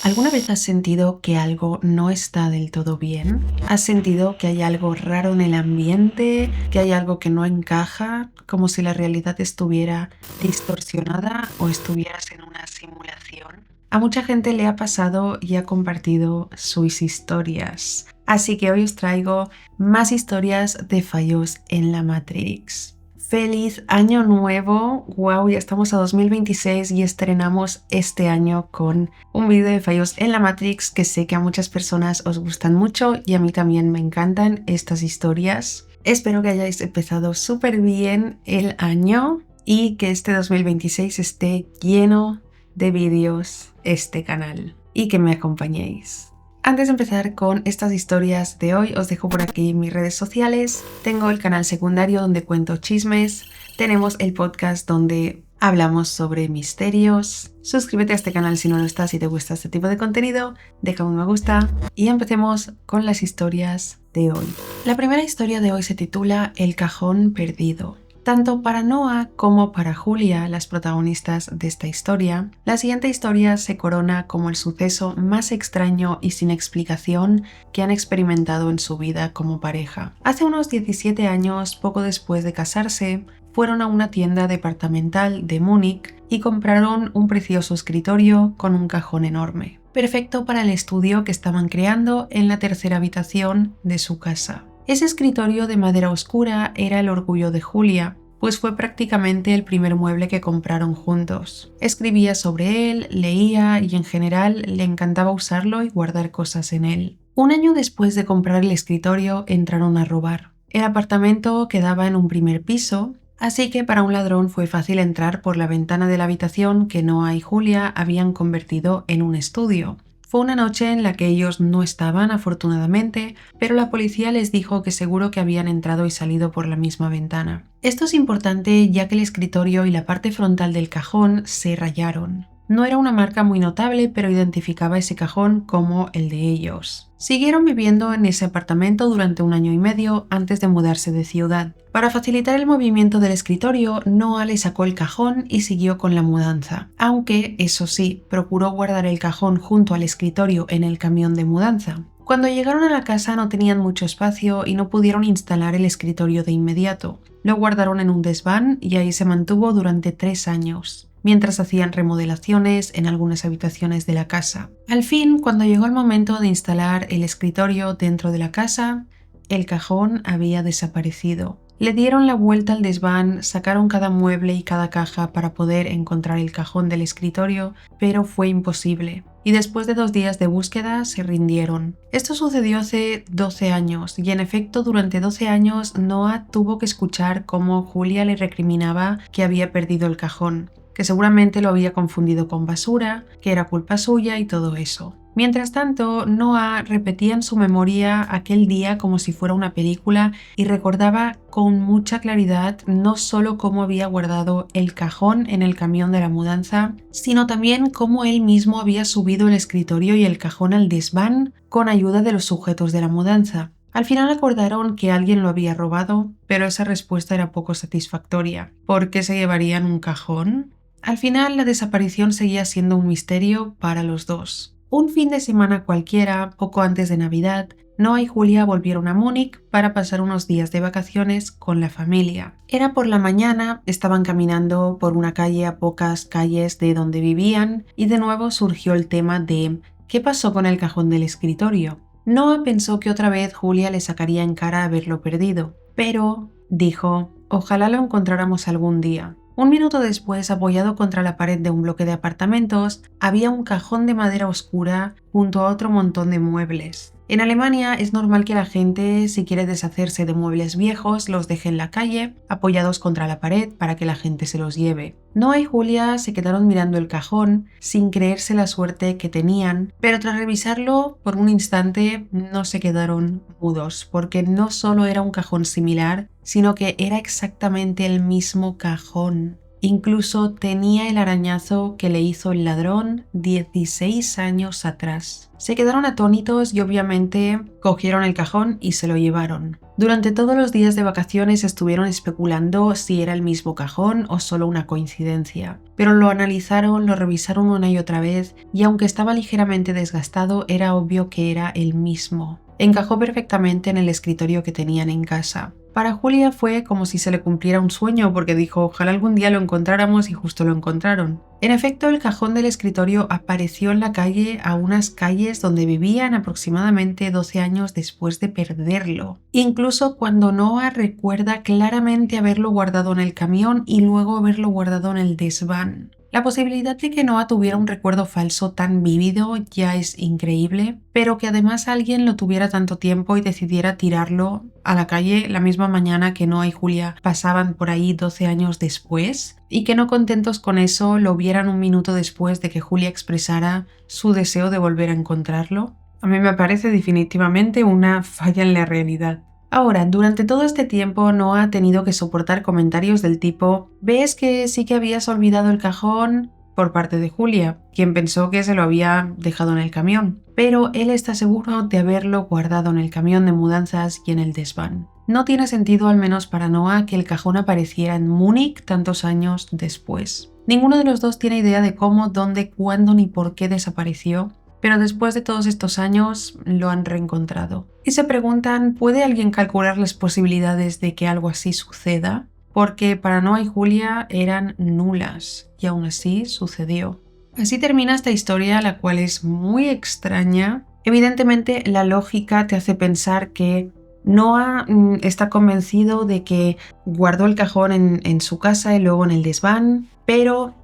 ¿Alguna vez has sentido que algo no está del todo bien? ¿Has sentido que hay algo raro en el ambiente? ¿Que hay algo que no encaja? ¿Como si la realidad estuviera distorsionada o estuvieras en una simulación? A mucha gente le ha pasado y ha compartido sus historias. Así que hoy os traigo más historias de fallos en la Matrix. ¡Feliz Año Nuevo! ¡Wow! Ya estamos a 2026 y estrenamos este año con un vídeo de fallos en la Matrix que sé que a muchas personas os gustan mucho y a mí también me encantan estas historias. Espero que hayáis empezado súper bien el año y que este 2026 esté lleno de vídeos este canal y que me acompañéis. Antes de empezar con estas historias de hoy, os dejo por aquí mis redes sociales. Tengo el canal secundario donde cuento chismes. Tenemos el podcast donde hablamos sobre misterios. Suscríbete a este canal si no lo estás y te gusta este tipo de contenido. Deja un me gusta y empecemos con las historias de hoy. La primera historia de hoy se titula El cajón perdido. Tanto para Noah como para Julia, las protagonistas de esta historia, la siguiente historia se corona como el suceso más extraño y sin explicación que han experimentado en su vida como pareja. Hace unos 17 años, poco después de casarse, fueron a una tienda departamental de Múnich y compraron un precioso escritorio con un cajón enorme, perfecto para el estudio que estaban creando en la tercera habitación de su casa. Ese escritorio de madera oscura era el orgullo de Julia, pues fue prácticamente el primer mueble que compraron juntos. Escribía sobre él, leía y en general le encantaba usarlo y guardar cosas en él. Un año después de comprar el escritorio entraron a robar. El apartamento quedaba en un primer piso, así que para un ladrón fue fácil entrar por la ventana de la habitación que Noah y Julia habían convertido en un estudio. Fue una noche en la que ellos no estaban, afortunadamente, pero la policía les dijo que seguro que habían entrado y salido por la misma ventana. Esto es importante ya que el escritorio y la parte frontal del cajón se rayaron. No era una marca muy notable, pero identificaba ese cajón como el de ellos. Siguieron viviendo en ese apartamento durante 1 año y medio antes de mudarse de ciudad. Para facilitar el movimiento del escritorio, Noah le sacó el cajón y siguió con la mudanza. Aunque, eso sí, procuró guardar el cajón junto al escritorio en el camión de mudanza. Cuando llegaron a la casa no tenían mucho espacio y no pudieron instalar el escritorio de inmediato. Lo guardaron en un desván y ahí se mantuvo durante 3 años. Mientras hacían remodelaciones en algunas habitaciones de la casa. Al fin, cuando llegó el momento de instalar el escritorio dentro de la casa, el cajón había desaparecido. Le dieron la vuelta al desván, sacaron cada mueble y cada caja para poder encontrar el cajón del escritorio, pero fue imposible. Y después de 2 días de búsqueda se rindieron. Esto sucedió hace 12 años y en efecto durante 12 años Noah tuvo que escuchar cómo Julia le recriminaba que había perdido el cajón, que seguramente lo había confundido con basura, que era culpa suya y todo eso. Mientras tanto, Noah repetía en su memoria aquel día como si fuera una película y recordaba con mucha claridad no solo cómo había guardado el cajón en el camión de la mudanza, sino también cómo él mismo había subido el escritorio y el cajón al desván con ayuda de los sujetos de la mudanza. Al final acordaron que alguien lo había robado, pero esa respuesta era poco satisfactoria. ¿Por qué se llevarían un cajón? Al final, la desaparición seguía siendo un misterio para los dos. Un fin de semana cualquiera, poco antes de Navidad, Noah y Julia volvieron a Múnich para pasar unos días de vacaciones con la familia. Era por la mañana, estaban caminando por una calle a pocas calles de donde vivían y de nuevo surgió el tema de ¿qué pasó con el cajón del escritorio? Noah pensó que otra vez Julia le sacaría en cara haberlo perdido, pero dijo, ojalá lo encontráramos algún día. 1 minuto después, apoyado contra la pared de un bloque de apartamentos, había un cajón de madera oscura junto a otro montón de muebles. En Alemania es normal que la gente, si quiere deshacerse de muebles viejos, los deje en la calle, apoyados contra la pared para que la gente se los lleve. Noah y Julia se quedaron mirando el cajón sin creerse la suerte que tenían, pero tras revisarlo por un instante no se quedaron mudos, porque no solo era un cajón similar, sino que era exactamente el mismo cajón. Incluso tenía el arañazo que le hizo el ladrón 16 años atrás. Se quedaron atónitos y obviamente cogieron el cajón y se lo llevaron. Durante todos los días de vacaciones estuvieron especulando si era el mismo cajón o solo una coincidencia. Pero lo analizaron, lo revisaron una y otra vez y aunque estaba ligeramente desgastado, era obvio que era el mismo. Encajó perfectamente en el escritorio que tenían en casa. Para Julia fue como si se le cumpliera un sueño porque dijo ojalá algún día lo encontráramos y justo lo encontraron. En efecto, el cajón del escritorio apareció en la calle a unas calles donde vivían aproximadamente 12 años después de perderlo. Incluso cuando Noah recuerda claramente haberlo guardado en el camión y luego haberlo guardado en el desván. La posibilidad de que Noah tuviera un recuerdo falso tan vívido ya es increíble, pero que además alguien lo tuviera tanto tiempo y decidiera tirarlo a la calle la misma mañana que Noah y Julia pasaban por ahí 12 años después, y que no contentos con eso lo vieran un minuto después de que Julia expresara su deseo de volver a encontrarlo. A mí me parece definitivamente una falla en la realidad. Ahora, durante todo este tiempo Noah ha tenido que soportar comentarios del tipo «¿Ves que sí que habías olvidado el cajón?» por parte de Julia, quien pensó que se lo había dejado en el camión, pero él está seguro de haberlo guardado en el camión de mudanzas y en el desván. No tiene sentido, al menos para Noah, que el cajón apareciera en Múnich tantos años después. Ninguno de los dos tiene idea de cómo, dónde, cuándo ni por qué desapareció, pero después de todos estos años lo han reencontrado. Y se preguntan, ¿puede alguien calcular las posibilidades de que algo así suceda? Porque para Noah y Julia eran nulas, y aún así sucedió. Así termina esta historia, la cual es muy extraña. Evidentemente, la lógica te hace pensar que Noah está convencido de que guardó el cajón en su casa y luego en el desván, pero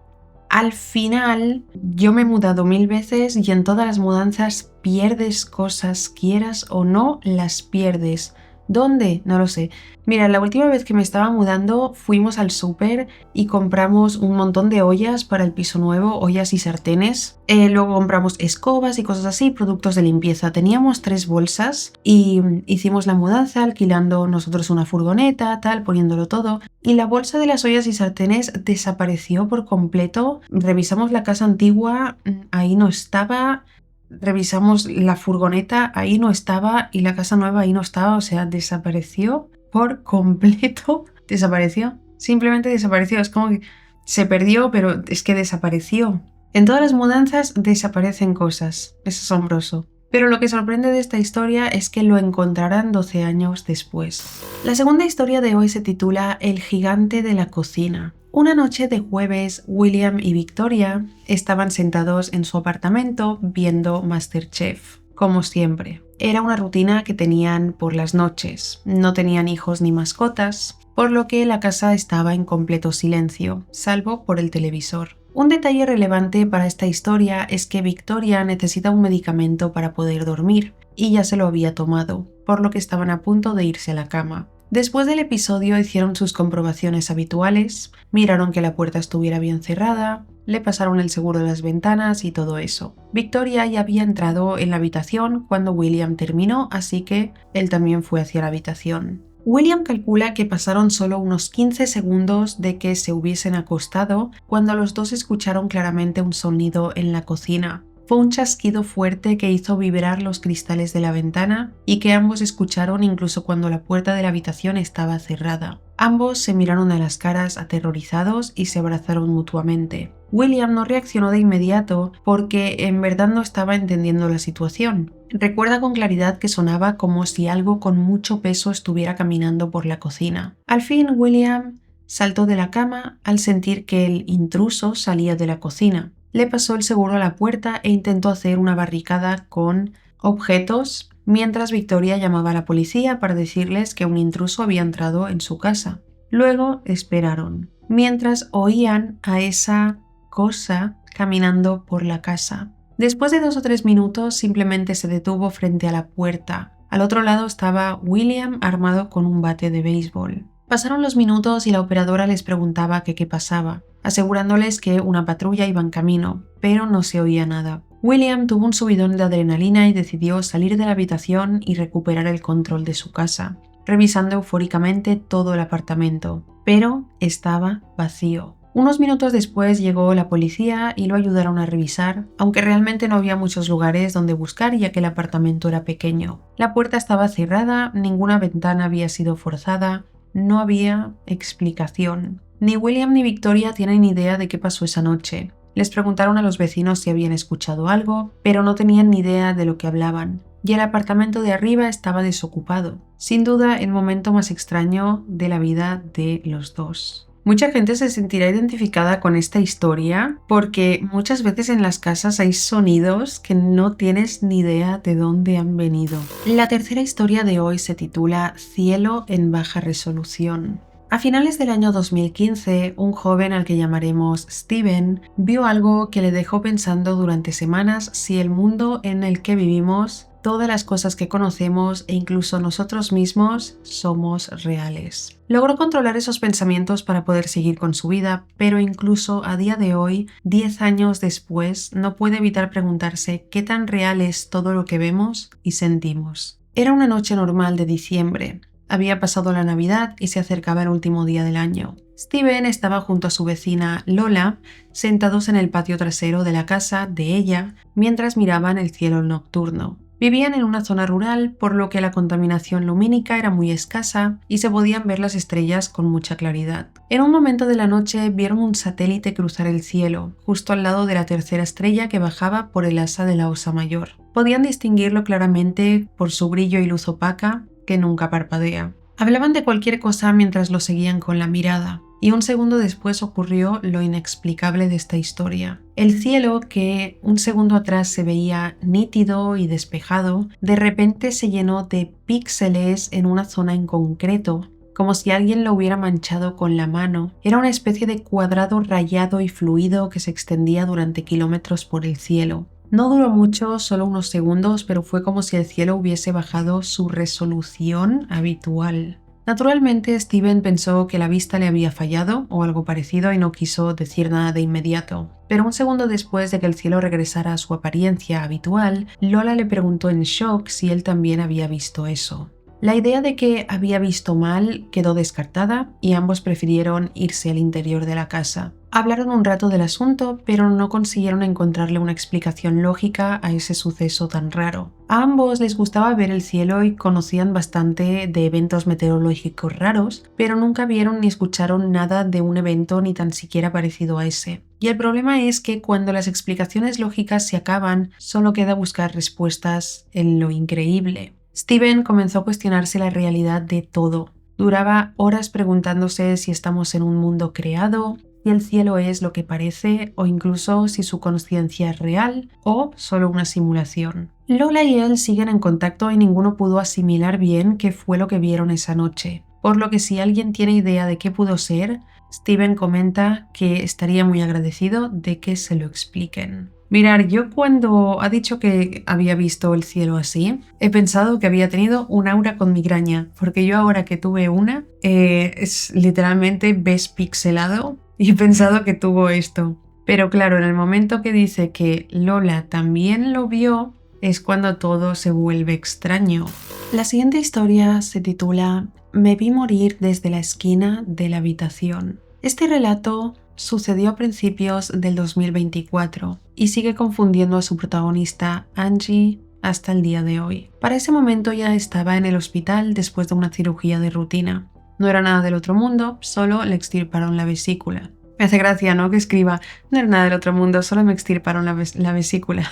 al final, yo me he mudado 1000 veces y en todas las mudanzas pierdes cosas, quieras o no, las pierdes. ¿Dónde? No lo sé. Mira, la última vez que me estaba mudando fuimos al súper y compramos un montón de ollas para el piso nuevo, ollas y sartenes. Luego compramos escobas y cosas así, productos de limpieza. Teníamos 3 bolsas y hicimos la mudanza alquilando nosotros una furgoneta, tal, poniéndolo todo. Y la bolsa de las ollas y sartenes desapareció por completo. Revisamos la casa antigua, ahí no estaba. Revisamos la furgoneta, ahí no estaba, y la casa nueva ahí no estaba, o sea, desapareció por completo. Desapareció, simplemente desapareció. Es como que se perdió, pero es que desapareció. En todas las mudanzas desaparecen cosas, es asombroso. Pero lo que sorprende de esta historia es que lo encontrarán 12 años después. La segunda historia de hoy se titula El gigante de la cocina. Una noche de jueves, William y Victoria estaban sentados en su apartamento viendo MasterChef, como siempre. Era una rutina que tenían por las noches. No tenían hijos ni mascotas, por lo que la casa estaba en completo silencio, salvo por el televisor. Un detalle relevante para esta historia es que Victoria necesita un medicamento para poder dormir, y ya se lo había tomado, por lo que estaban a punto de irse a la cama. Después del episodio hicieron sus comprobaciones habituales, miraron que la puerta estuviera bien cerrada, le pasaron el seguro de las ventanas y todo eso. Victoria ya había entrado en la habitación cuando William terminó, así que él también fue hacia la habitación. William calcula que pasaron solo unos 15 segundos de que se hubiesen acostado cuando los dos escucharon claramente un sonido en la cocina. Fue un chasquido fuerte que hizo vibrar los cristales de la ventana y que ambos escucharon incluso cuando la puerta de la habitación estaba cerrada. Ambos se miraron a las caras aterrorizados y se abrazaron mutuamente. William no reaccionó de inmediato porque en verdad no estaba entendiendo la situación. Recuerda con claridad que sonaba como si algo con mucho peso estuviera caminando por la cocina. Al fin, William saltó de la cama al sentir que el intruso salía de la cocina. Le pasó el seguro a la puerta e intentó hacer una barricada con objetos mientras Victoria llamaba a la policía para decirles que un intruso había entrado en su casa. Luego esperaron, mientras oían a esa cosa caminando por la casa. Después de 2 o 3 minutos simplemente se detuvo frente a la puerta. Al otro lado estaba William armado con un bate de béisbol. Pasaron los minutos y la operadora les preguntaba qué pasaba, asegurándoles que una patrulla iba en camino, pero no se oía nada. William tuvo un subidón de adrenalina y decidió salir de la habitación y recuperar el control de su casa, revisando eufóricamente todo el apartamento, pero estaba vacío. Unos minutos después llegó la policía y lo ayudaron a revisar, aunque realmente no había muchos lugares donde buscar ya que el apartamento era pequeño. La puerta estaba cerrada, ninguna ventana había sido forzada, no había explicación. Ni William ni Victoria tienen idea de qué pasó esa noche. Les preguntaron a los vecinos si habían escuchado algo, pero no tenían ni idea de lo que hablaban. Y el apartamento de arriba estaba desocupado. Sin duda, el momento más extraño de la vida de los dos. Mucha gente se sentirá identificada con esta historia porque muchas veces en las casas hay sonidos que no tienes ni idea de dónde han venido. La tercera historia de hoy se titula Cielo en baja resolución. A finales del año 2015, un joven al que llamaremos Steven vio algo que le dejó pensando durante semanas si el mundo en el que vivimos, todas las cosas que conocemos e incluso nosotros mismos somos reales. Logró controlar esos pensamientos para poder seguir con su vida, pero incluso a día de hoy, 10 años después, no puede evitar preguntarse qué tan real es todo lo que vemos y sentimos. Era una noche normal de diciembre. Había pasado la Navidad y se acercaba el último día del año. Steven estaba junto a su vecina Lola, sentados en el patio trasero de la casa de ella, mientras miraban el cielo nocturno. Vivían en una zona rural, por lo que la contaminación lumínica era muy escasa y se podían ver las estrellas con mucha claridad. En un momento de la noche vieron un satélite cruzar el cielo, justo al lado de la tercera estrella que bajaba por el asa de la Osa Mayor. Podían distinguirlo claramente por su brillo y luz opaca, que nunca parpadea. Hablaban de cualquier cosa mientras lo seguían con la mirada. Y un segundo después ocurrió lo inexplicable de esta historia. El cielo, que un segundo atrás se veía nítido y despejado, de repente se llenó de píxeles en una zona en concreto, como si alguien lo hubiera manchado con la mano. Era una especie de cuadrado rayado y fluido que se extendía durante kilómetros por el cielo. No duró mucho, solo unos segundos, pero fue como si el cielo hubiese bajado su resolución habitual. Naturalmente, Steven pensó que la vista le había fallado o algo parecido y no quiso decir nada de inmediato. Pero un segundo después de que el cielo regresara a su apariencia habitual, Lola le preguntó en shock si él también había visto eso. La idea de que había visto mal quedó descartada y ambos prefirieron irse al interior de la casa. Hablaron un rato del asunto, pero no consiguieron encontrarle una explicación lógica a ese suceso tan raro. A ambos les gustaba ver el cielo y conocían bastante de eventos meteorológicos raros, pero nunca vieron ni escucharon nada de un evento ni tan siquiera parecido a ese. Y el problema es que cuando las explicaciones lógicas se acaban, solo queda buscar respuestas en lo increíble. Steven comenzó a cuestionarse la realidad de todo. Duraba horas preguntándose si estamos en un mundo creado, si el cielo es lo que parece o incluso si su conciencia es real o solo una simulación. Lola y él siguen en contacto y ninguno pudo asimilar bien qué fue lo que vieron esa noche. Por lo que si alguien tiene idea de qué pudo ser, Steven comenta que estaría muy agradecido de que se lo expliquen. Mirar, yo cuando ha dicho que había visto el cielo así, he pensado que había tenido un aura con migraña, porque yo ahora que tuve una, es literalmente ves pixelado y he pensado que tuvo esto. Pero claro, en el momento que dice que Lola también lo vio, es cuando todo se vuelve extraño. La siguiente historia se titula Me vi morir desde la esquina de la habitación. Este relato sucedió a principios del 2024 y sigue confundiendo a su protagonista Angie hasta el día de hoy. Para ese momento ya estaba en el hospital después de una cirugía de rutina. No era nada del otro mundo, solo le extirparon la vesícula. Me hace gracia, ¿no? Que escriba, no era nada del otro mundo, solo me extirparon la vesícula.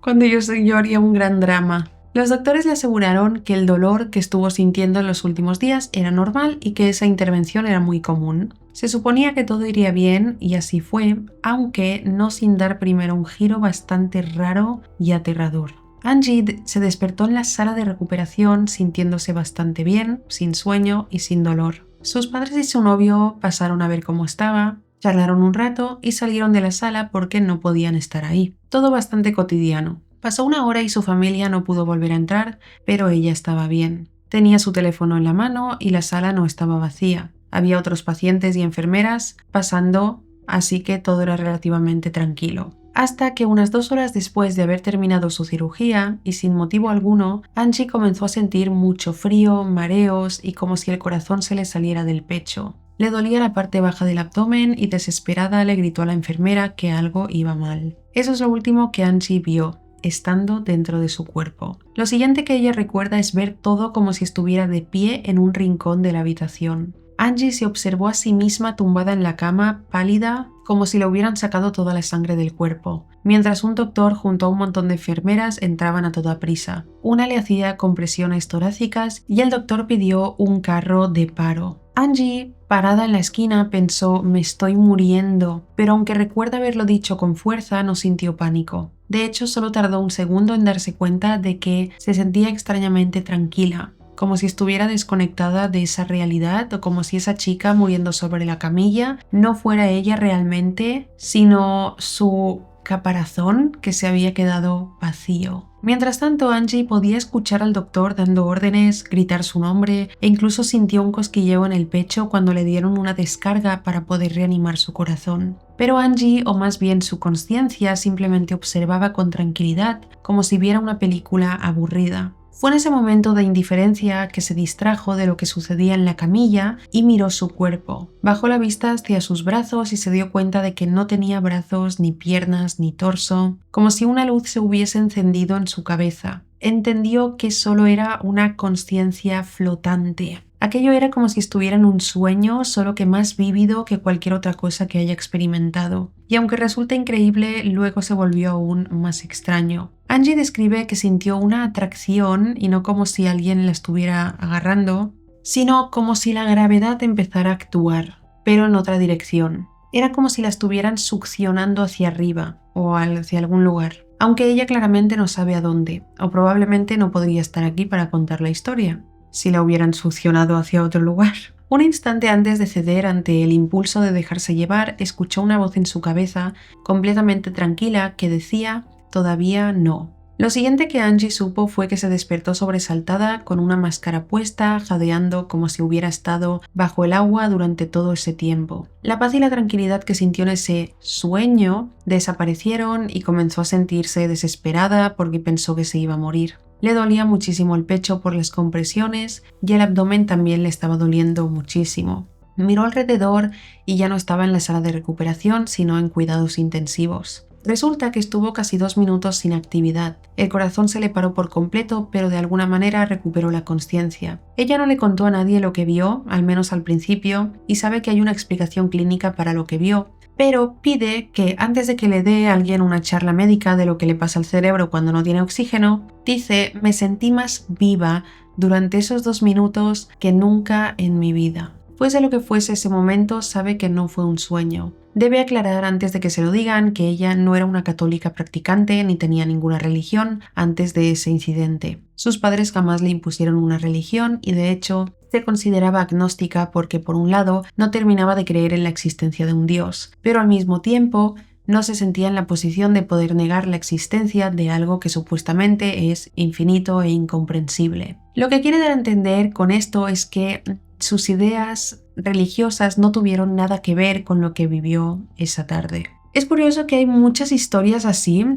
Cuando yo haría un gran drama. Los doctores le aseguraron que el dolor que estuvo sintiendo en los últimos días era normal y que esa intervención era muy común. Se suponía que todo iría bien y así fue, aunque no sin dar primero un giro bastante raro y aterrador. Angie se despertó en la sala de recuperación sintiéndose bastante bien, sin sueño y sin dolor. Sus padres y su novio pasaron a ver cómo estaba, charlaron un rato y salieron de la sala porque no podían estar ahí. Todo bastante cotidiano. Pasó una hora y su familia no pudo volver a entrar, pero ella estaba bien. Tenía su teléfono en la mano y la sala no estaba vacía. Había otros pacientes y enfermeras pasando, así que todo era relativamente tranquilo. Hasta que unas 2 horas después de haber terminado su cirugía y sin motivo alguno, Angie comenzó a sentir mucho frío, mareos y como si el corazón se le saliera del pecho. Le dolía la parte baja del abdomen y desesperada le gritó a la enfermera que algo iba mal. Eso es lo último que Angie vio, estando dentro de su cuerpo. Lo siguiente que ella recuerda es ver todo como si estuviera de pie en un rincón de la habitación. Angie se observó a sí misma tumbada en la cama, pálida, como si le hubieran sacado toda la sangre del cuerpo, mientras un doctor junto a un montón de enfermeras entraban a toda prisa. Una le hacía compresiones torácicas y el doctor pidió un carro de paro. Angie, parada en la esquina, pensó «me estoy muriendo», pero aunque recuerda haberlo dicho con fuerza, no sintió pánico. De hecho, solo tardó un segundo en darse cuenta de que se sentía extrañamente tranquila, como si estuviera desconectada de esa realidad o como si esa chica muriendo sobre la camilla no fuera ella realmente, sino su caparazón que se había quedado vacío. Mientras tanto, Angie podía escuchar al doctor dando órdenes, gritar su nombre e incluso sintió un cosquilleo en el pecho cuando le dieron una descarga para poder reanimar su corazón. Pero Angie, o más bien su conciencia, simplemente observaba con tranquilidad, como si viera una película aburrida. Fue en ese momento de indiferencia que se distrajo de lo que sucedía en la camilla y miró su cuerpo. Bajó la vista hacia sus brazos y se dio cuenta de que no tenía brazos, ni piernas, ni torso, como si una luz se hubiese encendido en su cabeza. Entendió que solo era una consciencia flotante. Aquello era como si estuviera en un sueño, solo que más vívido que cualquier otra cosa que haya experimentado. Y aunque resulta increíble, luego se volvió aún más extraño. Angie describe que sintió una atracción, y no como si alguien la estuviera agarrando, sino como si la gravedad empezara a actuar, pero en otra dirección. Era como si la estuvieran succionando hacia arriba o hacia algún lugar, aunque ella claramente no sabe a dónde, o probablemente no podría estar aquí para contar la historia si la hubieran succionado hacia otro lugar. Un instante antes de ceder ante el impulso de dejarse llevar, escuchó una voz en su cabeza, completamente tranquila, que decía «todavía no». Lo siguiente que Angie supo fue que se despertó sobresaltada, con una máscara puesta, jadeando como si hubiera estado bajo el agua durante todo ese tiempo. La paz y la tranquilidad que sintió en ese sueño desaparecieron y comenzó a sentirse desesperada porque pensó que se iba a morir. Le dolía muchísimo el pecho por las compresiones y el abdomen también le estaba doliendo muchísimo. Miró alrededor y ya no estaba en la sala de recuperación, sino en cuidados intensivos. Resulta que estuvo casi 2 minutos sin actividad. El corazón se le paró por completo, pero de alguna manera recuperó la consciencia. Ella no le contó a nadie lo que vio, al menos al principio, y sabe que hay una explicación clínica para lo que vio, pero pide que antes de que le dé a alguien una charla médica de lo que le pasa al cerebro cuando no tiene oxígeno, dice: «me sentí más viva durante esos 2 minutos que nunca en mi vida». Fuese lo que fuese ese momento, sabe que no fue un sueño. Debe aclarar antes de que se lo digan que ella no era una católica practicante ni tenía ninguna religión antes de ese incidente. Sus padres jamás le impusieron una religión y de hecho se consideraba agnóstica porque por un lado no terminaba de creer en la existencia de un dios, pero al mismo tiempo no se sentía en la posición de poder negar la existencia de algo que supuestamente es infinito e incomprensible. Lo que quiere dar a entender con esto es que sus ideas religiosas no tuvieron nada que ver con lo que vivió esa tarde. Es curioso que hay muchas historias así.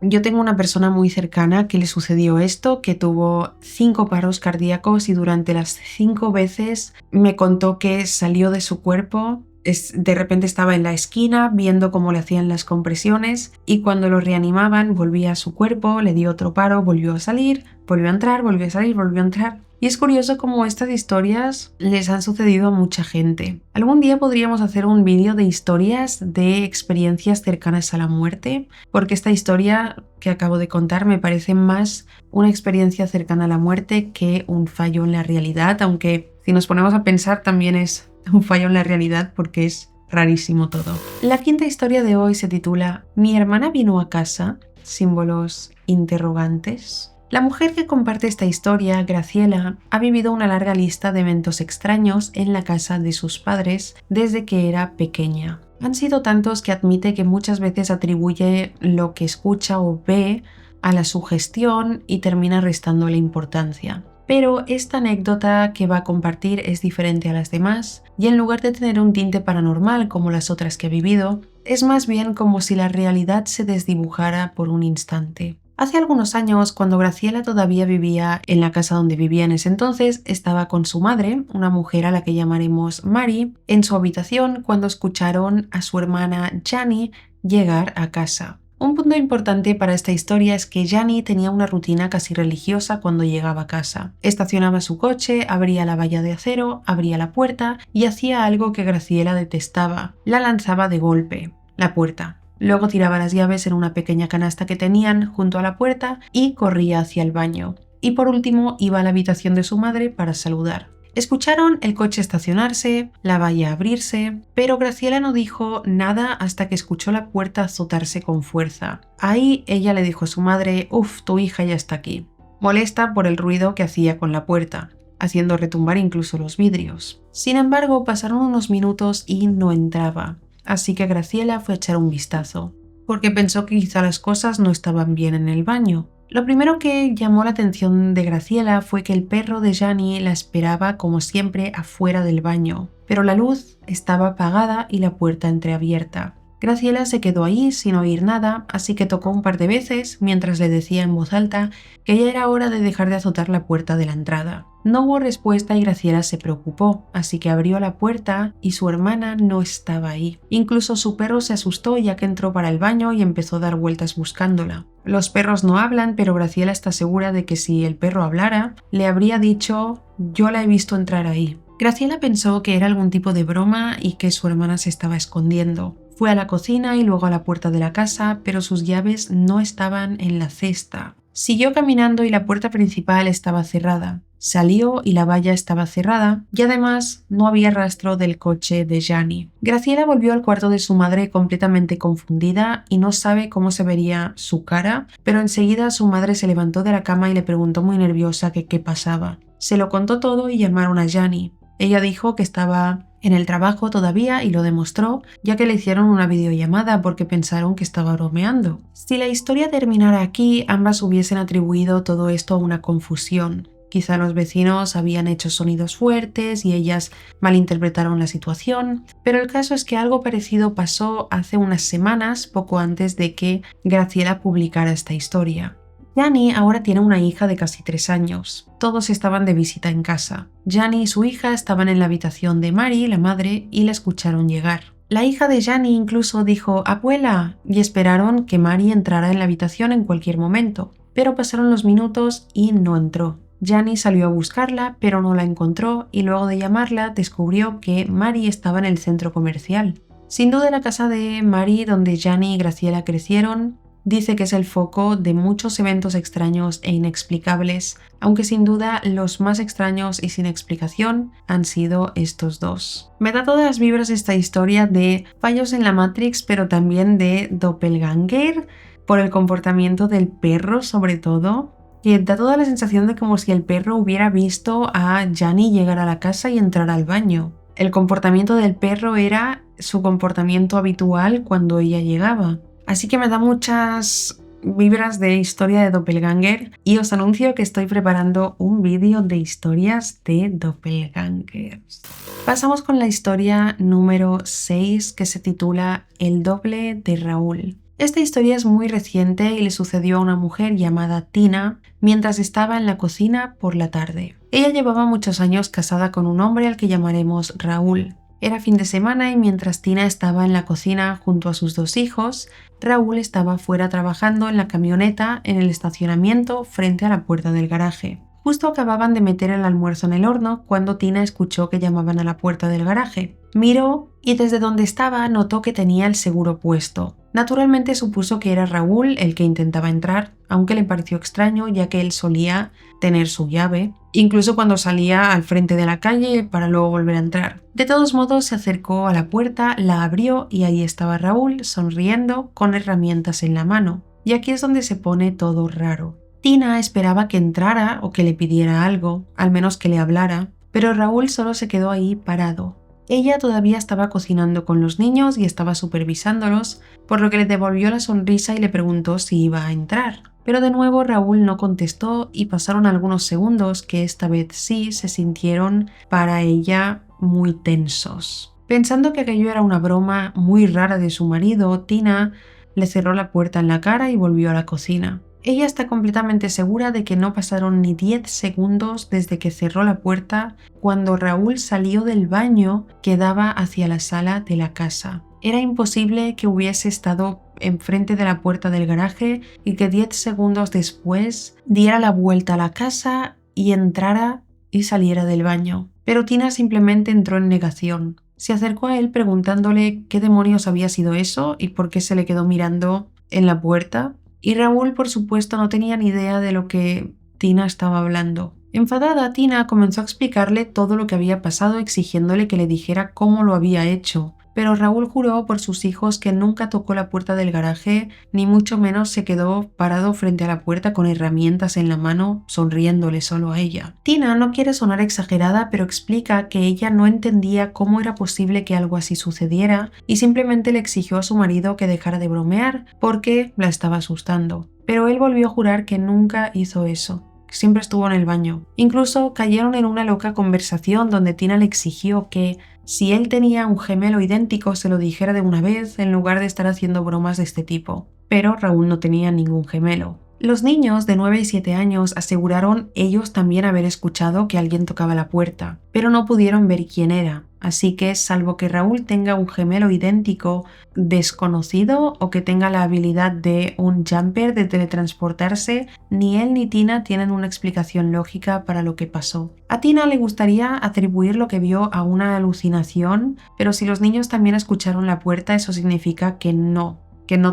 Yo tengo una persona muy cercana que le sucedió esto, que tuvo 5 paros cardíacos y durante las 5 veces me contó que salió de su cuerpo. De repente estaba en la esquina viendo cómo le hacían las compresiones y cuando lo reanimaban volvía a su cuerpo, le dio otro paro, volvió a salir, volvió a entrar, volvió a salir, volvió a entrar. Y es curioso cómo estas historias les han sucedido a mucha gente. Algún día podríamos hacer un vídeo de historias de experiencias cercanas a la muerte, porque esta historia que acabo de contar me parece más una experiencia cercana a la muerte que un fallo en la realidad, aunque si nos ponemos a pensar también es un fallo en la realidad porque es rarísimo todo. La quinta historia de hoy se titula «Mi hermana vino a casa», símbolos interrogantes. La mujer que comparte esta historia, Graciela, ha vivido una larga lista de eventos extraños en la casa de sus padres desde que era pequeña. Han sido tantos que admite que muchas veces atribuye lo que escucha o ve a la sugestión y termina restándole importancia. Pero esta anécdota que va a compartir es diferente a las demás y en lugar de tener un tinte paranormal como las otras que ha vivido, es más bien como si la realidad se desdibujara por un instante. Hace algunos años, cuando Graciela todavía vivía en la casa donde vivía en ese entonces, estaba con su madre, una mujer a la que llamaremos Mari, en su habitación cuando escucharon a su hermana Jani llegar a casa. Un punto importante para esta historia es que Jani tenía una rutina casi religiosa cuando llegaba a casa. Estacionaba su coche, abría la valla de acero, abría la puerta y hacía algo que Graciela detestaba: la lanzaba de golpe, la puerta. Luego tiraba las llaves en una pequeña canasta que tenían junto a la puerta y corría hacia el baño. Y por último iba a la habitación de su madre para saludar. Escucharon el coche estacionarse, la valla abrirse, pero Graciela no dijo nada hasta que escuchó la puerta azotarse con fuerza. Ahí ella le dijo a su madre: «Uf, tu hija ya está aquí», molesta por el ruido que hacía con la puerta, haciendo retumbar incluso los vidrios. Sin embargo, pasaron unos minutos y no entraba. Así que Graciela fue a echar un vistazo, porque pensó que quizá las cosas no estaban bien en el baño. Lo primero que llamó la atención de Graciela fue que el perro de Jani la esperaba como siempre afuera del baño, pero la luz estaba apagada y la puerta entreabierta. Graciela se quedó ahí sin oír nada, así que tocó un par de veces mientras le decía en voz alta que ya era hora de dejar de azotar la puerta de la entrada. No hubo respuesta y Graciela se preocupó, así que abrió la puerta y su hermana no estaba ahí. Incluso su perro se asustó ya que entró para el baño y empezó a dar vueltas buscándola. Los perros no hablan, pero Graciela está segura de que si el perro hablara, le habría dicho: «Yo la he visto entrar ahí». Graciela pensó que era algún tipo de broma y que su hermana se estaba escondiendo. Fue a la cocina y luego a la puerta de la casa, pero sus llaves no estaban en la cesta. Siguió caminando y la puerta principal estaba cerrada. Salió y la valla estaba cerrada y además no había rastro del coche de Jani. Graciela volvió al cuarto de su madre completamente confundida y no sabe cómo se vería su cara, pero enseguida su madre se levantó de la cama y le preguntó muy nerviosa que qué pasaba. Se lo contó todo y llamaron a Jani. Ella dijo que estaba en el trabajo todavía y lo demostró, ya que le hicieron una videollamada porque pensaron que estaba bromeando. Si la historia terminara aquí, ambas hubiesen atribuido todo esto a una confusión. Quizá los vecinos habían hecho sonidos fuertes y ellas malinterpretaron la situación, pero el caso es que algo parecido pasó hace unas semanas, poco antes de que Graciela publicara esta historia. Jani ahora tiene una hija de casi 3 años. Todos estaban de visita en casa. Jani y su hija estaban en la habitación de Mari, la madre, y la escucharon llegar. La hija de Jani incluso dijo «Abuela», y esperaron que Mari entrara en la habitación en cualquier momento. Pero pasaron los minutos y no entró. Jani salió a buscarla, pero no la encontró y luego de llamarla descubrió que Mari estaba en el centro comercial. Sin duda la casa de Mari, donde Jani y Graciela crecieron, dice que es el foco de muchos eventos extraños e inexplicables, aunque sin duda los más extraños y sin explicación han sido estos dos. Me da todas las vibras esta historia de fallos en la Matrix, pero también de doppelganger, por el comportamiento del perro sobre todo, que da toda la sensación de como si el perro hubiera visto a Jani llegar a la casa y entrar al baño. El comportamiento del perro era su comportamiento habitual cuando ella llegaba. Así que me da muchas vibras de historia de doppelganger y os anuncio que estoy preparando un vídeo de historias de doppelgangers. Pasamos con la historia número 6, que se titula El doble de Raúl. Esta historia es muy reciente y le sucedió a una mujer llamada Tina mientras estaba en la cocina por la tarde. Ella llevaba muchos años casada con un hombre al que llamaremos Raúl. Era fin de semana y mientras Tina estaba en la cocina junto a sus 2 hijos, Raúl estaba fuera trabajando en la camioneta en el estacionamiento frente a la puerta del garaje. Justo acababan de meter el almuerzo en el horno cuando Tina escuchó que llamaban a la puerta del garaje. Miró y desde donde estaba notó que tenía el seguro puesto. Naturalmente supuso que era Raúl el que intentaba entrar, aunque le pareció extraño ya que él solía tener su llave, incluso cuando salía al frente de la calle para luego volver a entrar. De todos modos se acercó a la puerta, la abrió y ahí estaba Raúl sonriendo con herramientas en la mano. Y aquí es donde se pone todo raro. Tina esperaba que entrara o que le pidiera algo, al menos que le hablara, pero Raúl solo se quedó ahí parado. Ella todavía estaba cocinando con los niños y estaba supervisándolos, por lo que le devolvió la sonrisa y le preguntó si iba a entrar. Pero de nuevo Raúl no contestó y pasaron algunos segundos que esta vez sí se sintieron para ella muy tensos. Pensando que aquello era una broma muy rara de su marido, Tina le cerró la puerta en la cara y volvió a la cocina. Ella está completamente segura de que no pasaron ni 10 segundos desde que cerró la puerta cuando Raúl salió del baño que daba hacia la sala de la casa. Era imposible que hubiese estado enfrente de la puerta del garaje y que 10 segundos después diera la vuelta a la casa y entrara y saliera del baño. Pero Tina simplemente entró en negación. Se acercó a él preguntándole qué demonios había sido eso y por qué se le quedó mirando en la puerta. Y Raúl, por supuesto, no tenía ni idea de lo que Tina estaba hablando. Enfadada, Tina comenzó a explicarle todo lo que había pasado, exigiéndole que le dijera cómo lo había hecho. Pero Raúl juró por sus hijos que nunca tocó la puerta del garaje, ni mucho menos se quedó parado frente a la puerta con herramientas en la mano, sonriéndole solo a ella. Tina no quiere sonar exagerada, pero explica que ella no entendía cómo era posible que algo así sucediera y simplemente le exigió a su marido que dejara de bromear porque la estaba asustando. Pero él volvió a jurar que nunca hizo eso. Siempre estuvo en el baño. Incluso cayeron en una loca conversación donde Tina le exigió que si él tenía un gemelo idéntico se lo dijera de una vez en lugar de estar haciendo bromas de este tipo. Pero Raúl no tenía ningún gemelo. Los niños de 9 y 7 años aseguraron ellos también haber escuchado que alguien tocaba la puerta, pero no pudieron ver quién era. Así que, salvo que Raúl tenga un gemelo idéntico desconocido o que tenga la habilidad de un jumper de teletransportarse, ni él ni Tina tienen una explicación lógica para lo que pasó. A Tina le gustaría atribuir lo que vio a una alucinación, pero si los niños también escucharon la puerta, eso significa que no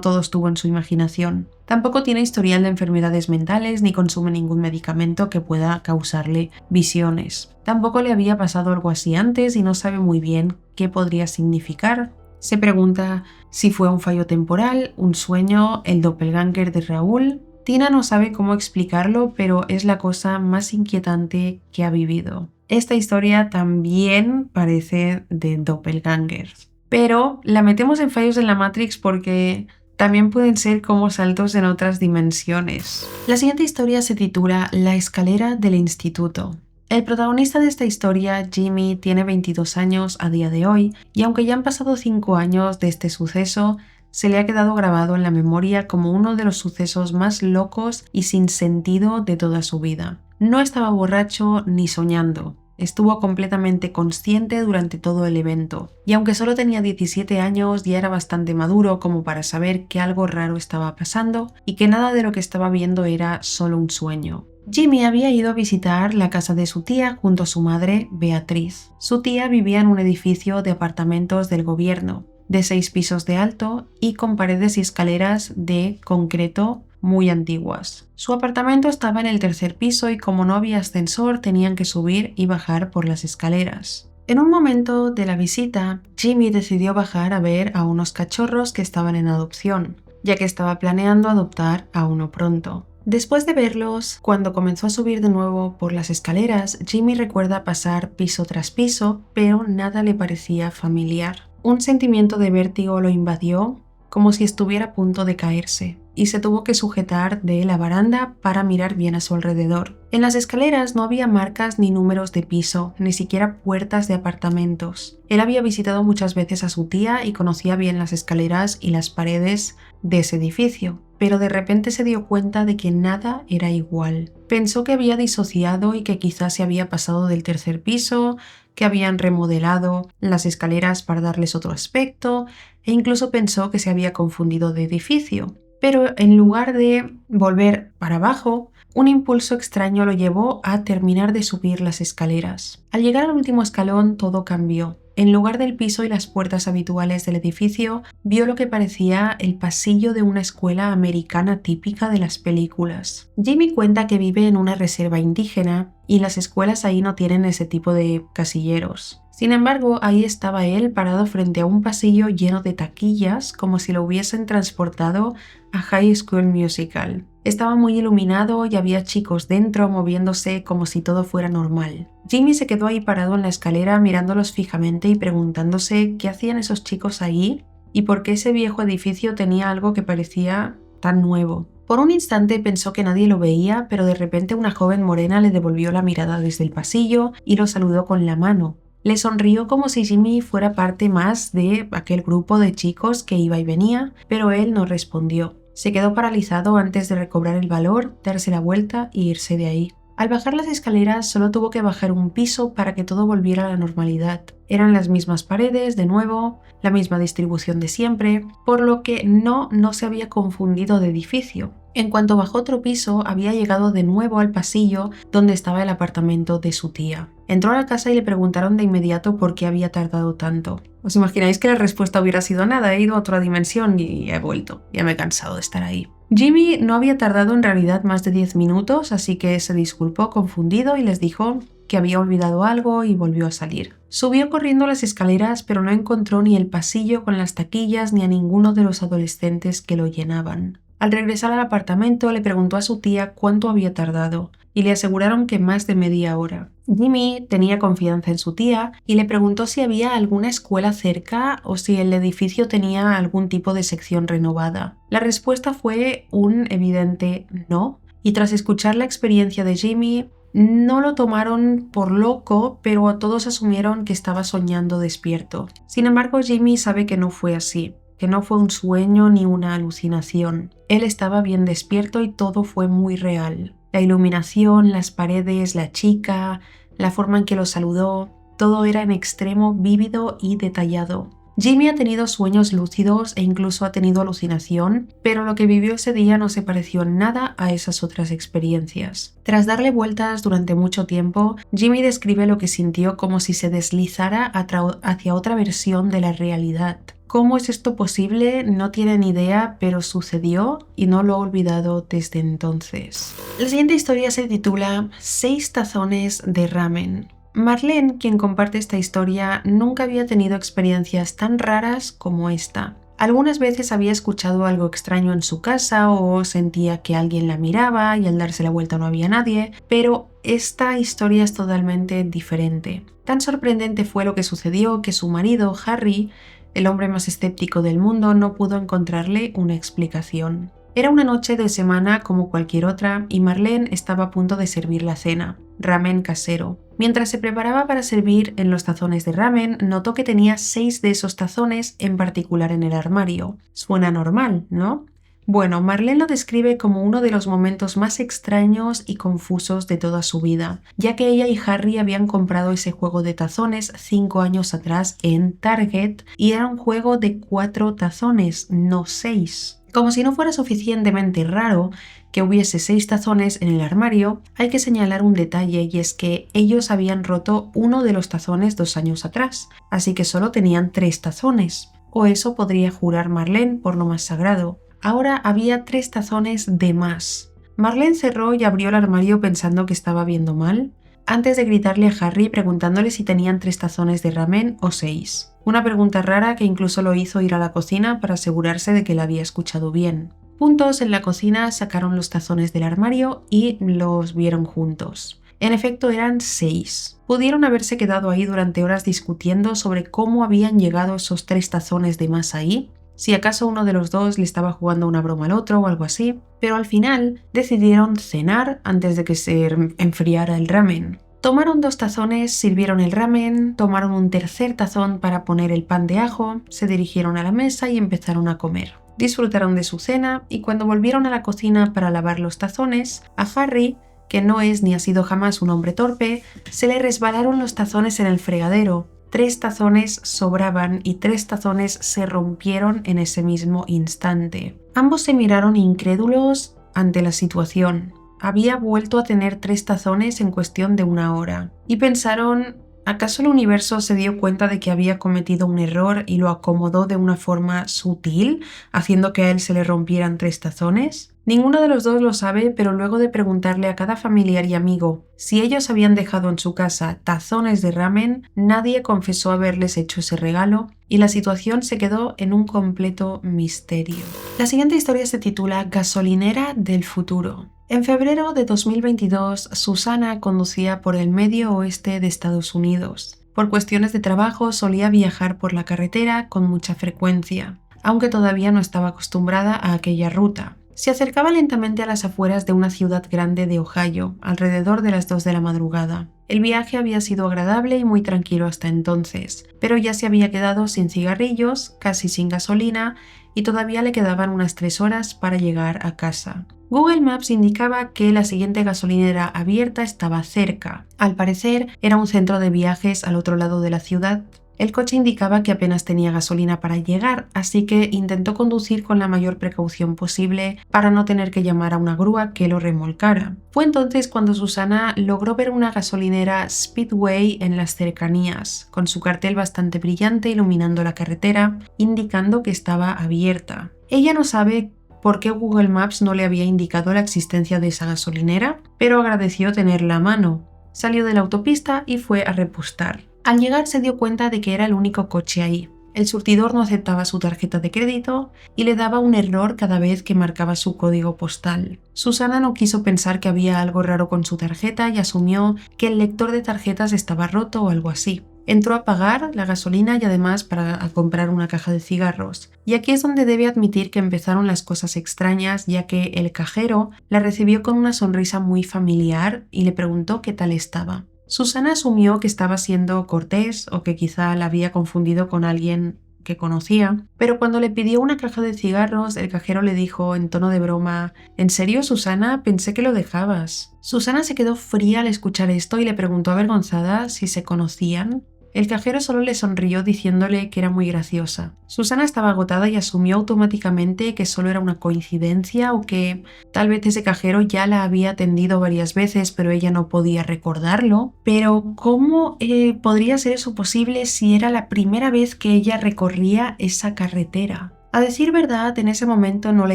todo estuvo en su imaginación. Tampoco tiene historial de enfermedades mentales ni consume ningún medicamento que pueda causarle visiones. Tampoco le había pasado algo así antes y no sabe muy bien qué podría significar. Se pregunta si fue un fallo temporal, un sueño, el doppelganger de Raúl. Tina no sabe cómo explicarlo, pero es la cosa más inquietante que ha vivido. Esta historia también parece de doppelgangers. Pero la metemos en fallos en la Matrix porque también pueden ser como saltos en otras dimensiones. La siguiente historia se titula La escalera del instituto. El protagonista de esta historia, Jimmy, tiene 22 años a día de hoy y aunque ya han pasado 5 años de este suceso, se le ha quedado grabado en la memoria como uno de los sucesos más locos y sin sentido de toda su vida. No estaba borracho ni soñando. Estuvo completamente consciente durante todo el evento, y aunque solo tenía 17 años ya era bastante maduro como para saber que algo raro estaba pasando y que nada de lo que estaba viendo era solo un sueño. Jimmy había ido a visitar la casa de su tía junto a su madre, Beatriz. Su tía vivía en un edificio de apartamentos del gobierno, de 6 pisos de alto y con paredes y escaleras de concreto muy antiguas. Su apartamento estaba en el 3er piso y como no había ascensor tenían que subir y bajar por las escaleras. En un momento de la visita, Jimmy decidió bajar a ver a unos cachorros que estaban en adopción, ya que estaba planeando adoptar a uno pronto. Después de verlos, cuando comenzó a subir de nuevo por las escaleras, Jimmy recuerda pasar piso tras piso, pero nada le parecía familiar. Un sentimiento de vértigo lo invadió, como si estuviera a punto de caerse, y se tuvo que sujetar de la baranda para mirar bien a su alrededor. En las escaleras no había marcas ni números de piso, ni siquiera puertas de apartamentos. Él había visitado muchas veces a su tía y conocía bien las escaleras y las paredes de ese edificio, pero de repente se dio cuenta de que nada era igual. Pensó que había disociado y que quizás se había pasado del 3er piso, que habían remodelado las escaleras para darles otro aspecto, e incluso pensó que se había confundido de edificio. Pero en lugar de volver para abajo, un impulso extraño lo llevó a terminar de subir las escaleras. Al llegar al último escalón, todo cambió. En lugar del piso y las puertas habituales del edificio, vio lo que parecía el pasillo de una escuela americana típica de las películas. Jimmy cuenta que vive en una reserva indígena y las escuelas ahí no tienen ese tipo de casilleros. Sin embargo, ahí estaba él parado frente a un pasillo lleno de taquillas, como si lo hubiesen transportado a High School Musical. Estaba muy iluminado y había chicos dentro moviéndose como si todo fuera normal. Jimmy se quedó ahí parado en la escalera mirándolos fijamente y preguntándose qué hacían esos chicos ahí y por qué ese viejo edificio tenía algo que parecía tan nuevo. Por un instante pensó que nadie lo veía, pero de repente una joven morena le devolvió la mirada desde el pasillo y lo saludó con la mano. Le sonrió como si Jimmy fuera parte más de aquel grupo de chicos que iba y venía, pero él no respondió. Se quedó paralizado antes de recobrar el valor, darse la vuelta e irse de ahí. Al bajar las escaleras solo tuvo que bajar un piso para que todo volviera a la normalidad. Eran las mismas paredes, de nuevo, la misma distribución de siempre, por lo que no se había confundido de edificio. En cuanto bajó otro piso, había llegado de nuevo al pasillo donde estaba el apartamento de su tía. Entró a la casa y le preguntaron de inmediato por qué había tardado tanto. ¿Os imagináis que la respuesta hubiera sido nada? He ido a otra dimensión y he vuelto. Ya me he cansado de estar ahí. Jimmy no había tardado en realidad más de 10 minutos, así que se disculpó confundido y les dijo que había olvidado algo y volvió a salir. Subió corriendo las escaleras, pero no encontró ni el pasillo con las taquillas ni a ninguno de los adolescentes que lo llenaban. Al regresar al apartamento le preguntó a su tía cuánto había tardado y le aseguraron que más de media hora. Jimmy tenía confianza en su tía y le preguntó si había alguna escuela cerca o si el edificio tenía algún tipo de sección renovada. La respuesta fue un evidente no, y tras escuchar la experiencia de Jimmy, no lo tomaron por loco, pero todos asumieron que estaba soñando despierto. Sin embargo, Jimmy sabe que no fue así, que no fue un sueño ni una alucinación. Él estaba bien despierto y todo fue muy real. La iluminación, las paredes, la chica, la forma en que lo saludó, todo era en extremo vívido y detallado. Jimmy ha tenido sueños lúcidos e incluso ha tenido alucinación, pero lo que vivió ese día no se pareció en nada a esas otras experiencias. Tras darle vueltas durante mucho tiempo, Jimmy describe lo que sintió como si se deslizara hacia otra versión de la realidad. ¿Cómo es esto posible? No tiene ni idea, pero sucedió y no lo ha olvidado desde entonces. La siguiente historia se titula 6 tazones de ramen. Marlene, quien comparte esta historia, nunca había tenido experiencias tan raras como esta. Algunas veces había escuchado algo extraño en su casa o sentía que alguien la miraba y al darse la vuelta no había nadie, pero esta historia es totalmente diferente. Tan sorprendente fue lo que sucedió que su marido, Harry, el hombre más escéptico del mundo, no pudo encontrarle una explicación. Era una noche de semana como cualquier otra y Marlene estaba a punto de servir la cena, ramen casero. Mientras se preparaba para servir en los tazones de ramen, notó que tenía 6 de esos tazones en particular en el armario. Suena normal, ¿no? Bueno, Marlene lo describe como uno de los momentos más extraños y confusos de toda su vida, ya que ella y Harry habían comprado ese juego de tazones 5 años atrás en Target y era un juego de 4 tazones, no 6. Como si no fuera suficientemente raro que hubiese 6 tazones en el armario, hay que señalar un detalle y es que ellos habían roto uno de los tazones 2 años atrás, así que solo tenían 3 tazones. O eso podría jurar Marlene por lo más sagrado. Ahora había 3 tazones de más. Marlene cerró y abrió el armario pensando que estaba viendo mal, antes de gritarle a Harry preguntándole si tenían 3 tazones de ramen o 6. Una pregunta rara que incluso lo hizo ir a la cocina para asegurarse de que la había escuchado bien. Juntos en la cocina sacaron los tazones del armario y los vieron juntos. En efecto eran 6. Pudieron haberse quedado ahí durante horas discutiendo sobre cómo habían llegado esos 3 tazones de más ahí, si acaso uno de los dos le estaba jugando una broma al otro o algo así, pero al final decidieron cenar antes de que se enfriara el ramen. Tomaron 2 tazones, sirvieron el ramen, tomaron un tercer tazón para poner el pan de ajo, se dirigieron a la mesa y empezaron a comer. Disfrutaron de su cena y cuando volvieron a la cocina para lavar los tazones, a Harry, que no es ni ha sido jamás un hombre torpe, se le resbalaron los tazones en el fregadero. 3 tazones sobraban y 3 tazones se rompieron en ese mismo instante. Ambos se miraron incrédulos ante la situación. Había vuelto a tener 3 tazones en cuestión de 1 hora. Y pensaron, ¿acaso el universo se dio cuenta de que había cometido un error y lo acomodó de una forma sutil, haciendo que a él se le rompieran 3 tazones? Ninguno de los dos lo sabe, pero luego de preguntarle a cada familiar y amigo si ellos habían dejado en su casa tazones de ramen, nadie confesó haberles hecho ese regalo y la situación se quedó en un completo misterio. La siguiente historia se titula Gasolinera del futuro. En febrero de 2022, Susana conducía por el medio oeste de Estados Unidos. Por cuestiones de trabajo solía viajar por la carretera con mucha frecuencia, aunque todavía no estaba acostumbrada a aquella ruta. Se acercaba lentamente a las afueras de una ciudad grande de Ohio, alrededor de las 2 de la madrugada. El viaje había sido agradable y muy tranquilo hasta entonces, pero ya se había quedado sin cigarrillos, casi sin gasolina y todavía le quedaban unas 3 horas para llegar a casa. Google Maps indicaba que la siguiente gasolinera abierta estaba cerca. Al parecer, era un centro de viajes al otro lado de la ciudad. El coche indicaba que apenas tenía gasolina para llegar, así que intentó conducir con la mayor precaución posible para no tener que llamar a una grúa que lo remolcara. Fue entonces cuando Susana logró ver una gasolinera Speedway en las cercanías, con su cartel bastante brillante iluminando la carretera, indicando que estaba abierta. Ella no sabe por qué Google Maps no le había indicado la existencia de esa gasolinera, pero agradeció tenerla a mano. Salió de la autopista y fue a repostar. Al llegar se dio cuenta de que era el único coche ahí. El surtidor no aceptaba su tarjeta de crédito y le daba un error cada vez que marcaba su código postal. Susana no quiso pensar que había algo raro con su tarjeta y asumió que el lector de tarjetas estaba roto o algo así. Entró a pagar la gasolina y además para comprar una caja de cigarros. Y aquí es donde debe admitir que empezaron las cosas extrañas, ya que el cajero la recibió con una sonrisa muy familiar y le preguntó qué tal estaba. Susana asumió que estaba siendo cortés o que quizá la había confundido con alguien que conocía, pero cuando le pidió una caja de cigarros, el cajero le dijo en tono de broma: ¿En serio, Susana? Pensé que lo dejabas. Susana se quedó fría al escuchar esto y le preguntó avergonzada si se conocían. El cajero solo le sonrió diciéndole que era muy graciosa. Susana estaba agotada y asumió automáticamente que solo era una coincidencia o que tal vez ese cajero ya la había atendido varias veces pero ella no podía recordarlo. Pero ¿cómo podría ser eso posible si era la primera vez que ella recorría esa carretera? A decir verdad, en ese momento no le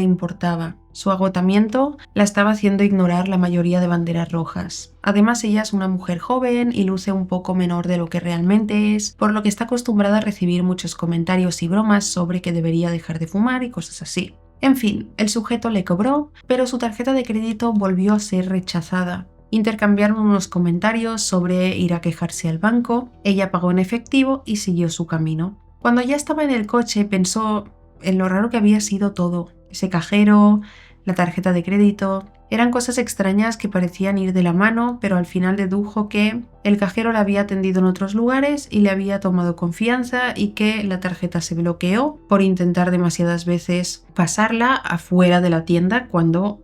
importaba. Su agotamiento la estaba haciendo ignorar la mayoría de banderas rojas. Además, ella es una mujer joven y luce un poco menor de lo que realmente es, por lo que está acostumbrada a recibir muchos comentarios y bromas sobre que debería dejar de fumar y cosas así. En fin, el sujeto le cobró, pero su tarjeta de crédito volvió a ser rechazada. Intercambiaron unos comentarios sobre ir a quejarse al banco, ella pagó en efectivo y siguió su camino. Cuando ya estaba en el coche pensó en lo raro que había sido todo. Ese cajero, la tarjeta de crédito, eran cosas extrañas que parecían ir de la mano, pero al final dedujo que el cajero la había atendido en otros lugares y le había tomado confianza y que la tarjeta se bloqueó por intentar demasiadas veces pasarla afuera de la tienda cuando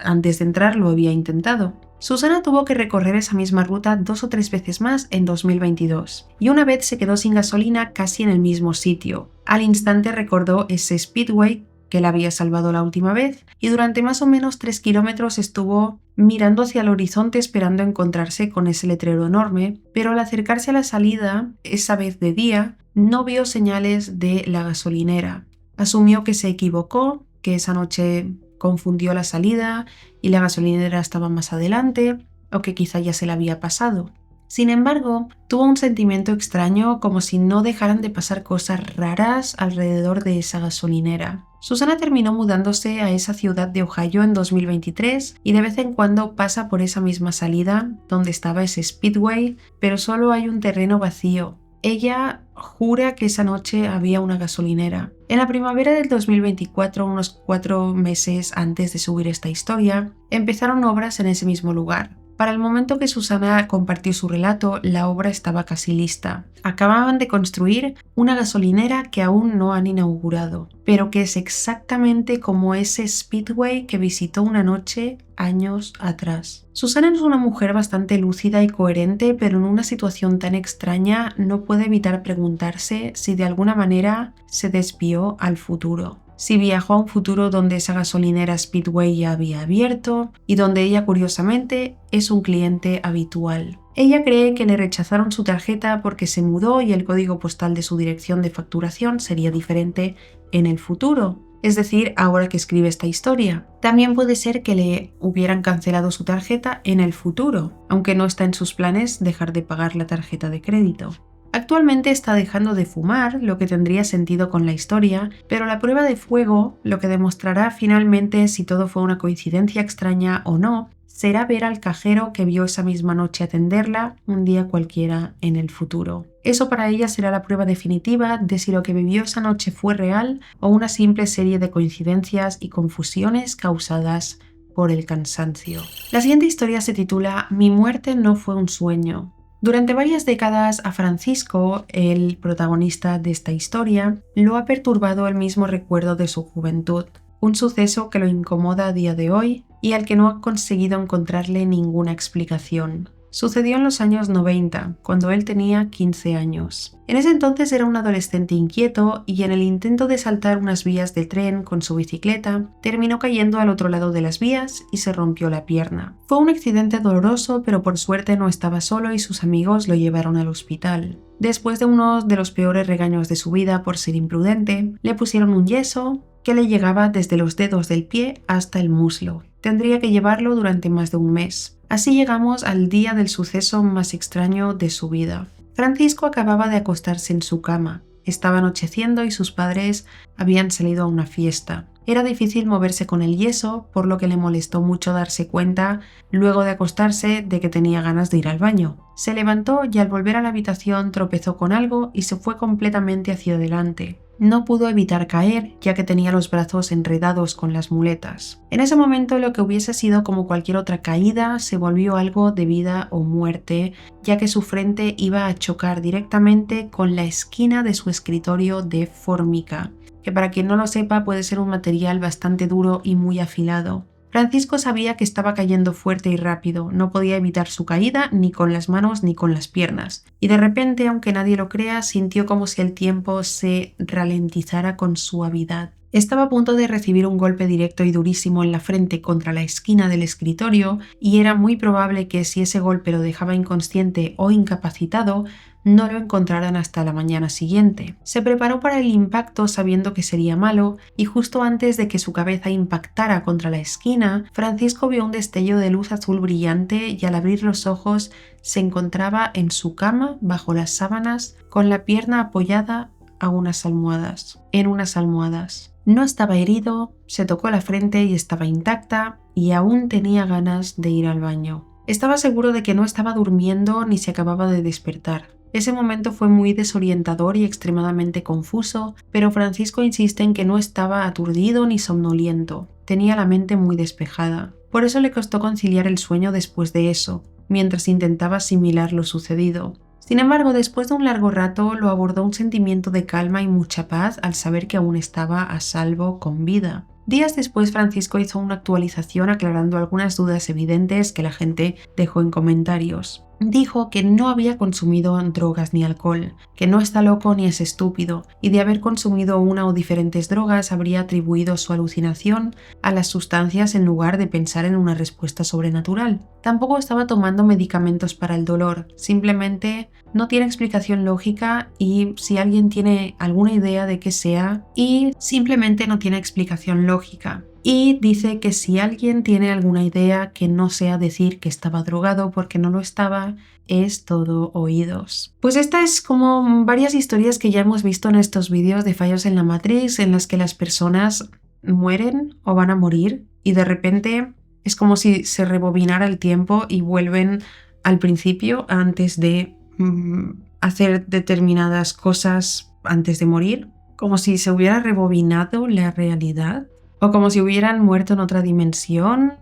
antes de entrar lo había intentado. Susana tuvo que recorrer esa misma ruta 2 o 3 veces más en 2022 y una vez se quedó sin gasolina casi en el mismo sitio. Al instante recordó ese Speedway que la había salvado la última vez y durante más o menos 3 kilómetros estuvo mirando hacia el horizonte esperando encontrarse con ese letrero enorme, pero al acercarse a la salida, esa vez de día, no vio señales de la gasolinera. Asumió que se equivocó, que esa noche confundió la salida y la gasolinera estaba más adelante, o que quizá ya se la había pasado. Sin embargo, tuvo un sentimiento extraño como si no dejaran de pasar cosas raras alrededor de esa gasolinera. Susana terminó mudándose a esa ciudad de Ohio en 2023 y de vez en cuando pasa por esa misma salida donde estaba ese Speedway, pero solo hay un terreno vacío. Ella jura que esa noche había una gasolinera. En la primavera del 2024, unos 4 meses antes de subir esta historia, empezaron obras en ese mismo lugar. Para el momento que Susana compartió su relato, la obra estaba casi lista. Acababan de construir una gasolinera que aún no han inaugurado, pero que es exactamente como ese Speedway que visitó una noche años atrás. Susana es una mujer bastante lúcida y coherente, pero en una situación tan extraña no puede evitar preguntarse si de alguna manera se desvió al futuro. Si viajó a un futuro donde esa gasolinera Speedway ya había abierto y donde ella curiosamente es un cliente habitual. Ella cree que le rechazaron su tarjeta porque se mudó y el código postal de su dirección de facturación sería diferente en el futuro, es decir, ahora que escribe esta historia. También puede ser que le hubieran cancelado su tarjeta en el futuro, aunque no está en sus planes dejar de pagar la tarjeta de crédito. Actualmente está dejando de fumar, lo que tendría sentido con la historia, pero la prueba de fuego, lo que demostrará finalmente si todo fue una coincidencia extraña o no, será ver al cajero que vio esa misma noche atenderla un día cualquiera en el futuro. Eso para ella será la prueba definitiva de si lo que vivió esa noche fue real o una simple serie de coincidencias y confusiones causadas por el cansancio. La siguiente historia se titula Mi muerte no fue un sueño. Durante varias décadas a Francisco, el protagonista de esta historia, lo ha perturbado el mismo recuerdo de su juventud, un suceso que lo incomoda a día de hoy y al que no ha conseguido encontrarle ninguna explicación. Sucedió en los años 90, cuando él tenía 15 años. En ese entonces era un adolescente inquieto y en el intento de saltar unas vías de tren con su bicicleta, terminó cayendo al otro lado de las vías y se rompió la pierna. Fue un accidente doloroso, pero por suerte no estaba solo y sus amigos lo llevaron al hospital. Después de uno de los peores regaños de su vida por ser imprudente, le pusieron un yeso que le llegaba desde los dedos del pie hasta el muslo. Tendría que llevarlo durante más de un mes. Así llegamos al día del suceso más extraño de su vida. Francisco acababa de acostarse en su cama. Estaba anocheciendo y sus padres habían salido a una fiesta. Era difícil moverse con el yeso, por lo que le molestó mucho darse cuenta, luego de acostarse, de que tenía ganas de ir al baño. Se levantó y al volver a la habitación tropezó con algo y se fue completamente hacia adelante. No pudo evitar caer, ya que tenía los brazos enredados con las muletas. En ese momento, lo que hubiese sido como cualquier otra caída se volvió algo de vida o muerte, ya que su frente iba a chocar directamente con la esquina de su escritorio de fórmica, que para quien no lo sepa puede ser un material bastante duro y muy afilado. Francisco sabía que estaba cayendo fuerte y rápido, no podía evitar su caída ni con las manos ni con las piernas, y de repente, aunque nadie lo crea, sintió como si el tiempo se ralentizara con suavidad. Estaba a punto de recibir un golpe directo y durísimo en la frente contra la esquina del escritorio, y era muy probable que si ese golpe lo dejaba inconsciente o incapacitado, no lo encontraran hasta la mañana siguiente. Se preparó para el impacto sabiendo que sería malo, y justo antes de que su cabeza impactara contra la esquina, Francisco vio un destello de luz azul brillante y al abrir los ojos se encontraba en su cama, bajo las sábanas, con la pierna apoyada en unas almohadas. No estaba herido, se tocó la frente y estaba intacta, y aún tenía ganas de ir al baño. Estaba seguro de que no estaba durmiendo ni se acababa de despertar. Ese momento fue muy desorientador y extremadamente confuso, pero Francisco insiste en que no estaba aturdido ni somnoliento. Tenía la mente muy despejada. Por eso le costó conciliar el sueño después de eso, mientras intentaba asimilar lo sucedido. Sin embargo, después de un largo rato lo abordó un sentimiento de calma y mucha paz al saber que aún estaba a salvo con vida. Días después, Francisco hizo una actualización aclarando algunas dudas evidentes que la gente dejó en comentarios. Dijo que no había consumido drogas ni alcohol, que no está loco ni es estúpido, y de haber consumido una o diferentes drogas habría atribuido su alucinación a las sustancias en lugar de pensar en una respuesta sobrenatural. Tampoco estaba tomando medicamentos para el dolor, simplemente no tiene explicación lógica y si alguien tiene alguna idea de qué sea, y simplemente no tiene explicación lógica. Y dice que si alguien tiene alguna idea que no sea decir que estaba drogado porque no lo estaba, es todo oídos. Pues esta es como varias historias que ya hemos visto en estos vídeos de fallos en la Matrix, en las que las personas mueren o van a morir y de repente es como si se rebobinara el tiempo y vuelven al principio antes de hacer determinadas cosas antes de morir, como si se hubiera rebobinado la realidad. O como si hubieran muerto en otra dimensión,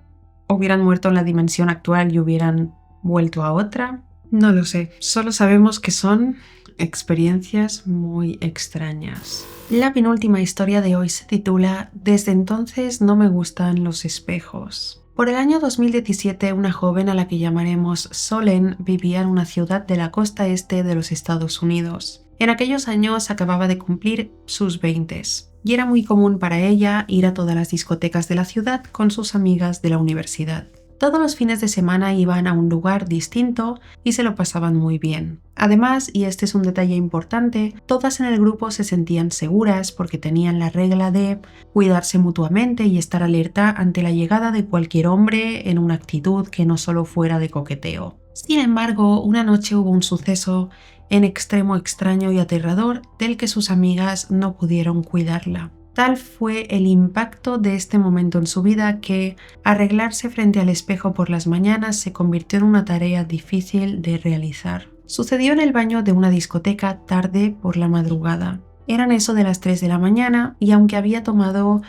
o hubieran muerto en la dimensión actual y hubieran vuelto a otra. No lo sé, solo sabemos que son experiencias muy extrañas. La penúltima historia de hoy se titula Desde entonces no me gustan los espejos. Por el año 2017, una joven a la que llamaremos Solen vivía en una ciudad de la costa este de los Estados Unidos. En aquellos años acababa de cumplir sus 20s y era muy común para ella ir a todas las discotecas de la ciudad con sus amigas de la universidad. Todos los fines de semana iban a un lugar distinto y se lo pasaban muy bien. Además, y este es un detalle importante, todas en el grupo se sentían seguras porque tenían la regla de cuidarse mutuamente y estar alerta ante la llegada de cualquier hombre en una actitud que no solo fuera de coqueteo. Sin embargo, una noche hubo un suceso en extremo extraño y aterrador del que sus amigas no pudieron cuidarla. Tal fue el impacto de este momento en su vida que arreglarse frente al espejo por las mañanas se convirtió en una tarea difícil de realizar. Sucedió en el baño de una discoteca tarde por la madrugada. Eran eso de las 3 de la mañana y aunque había tomado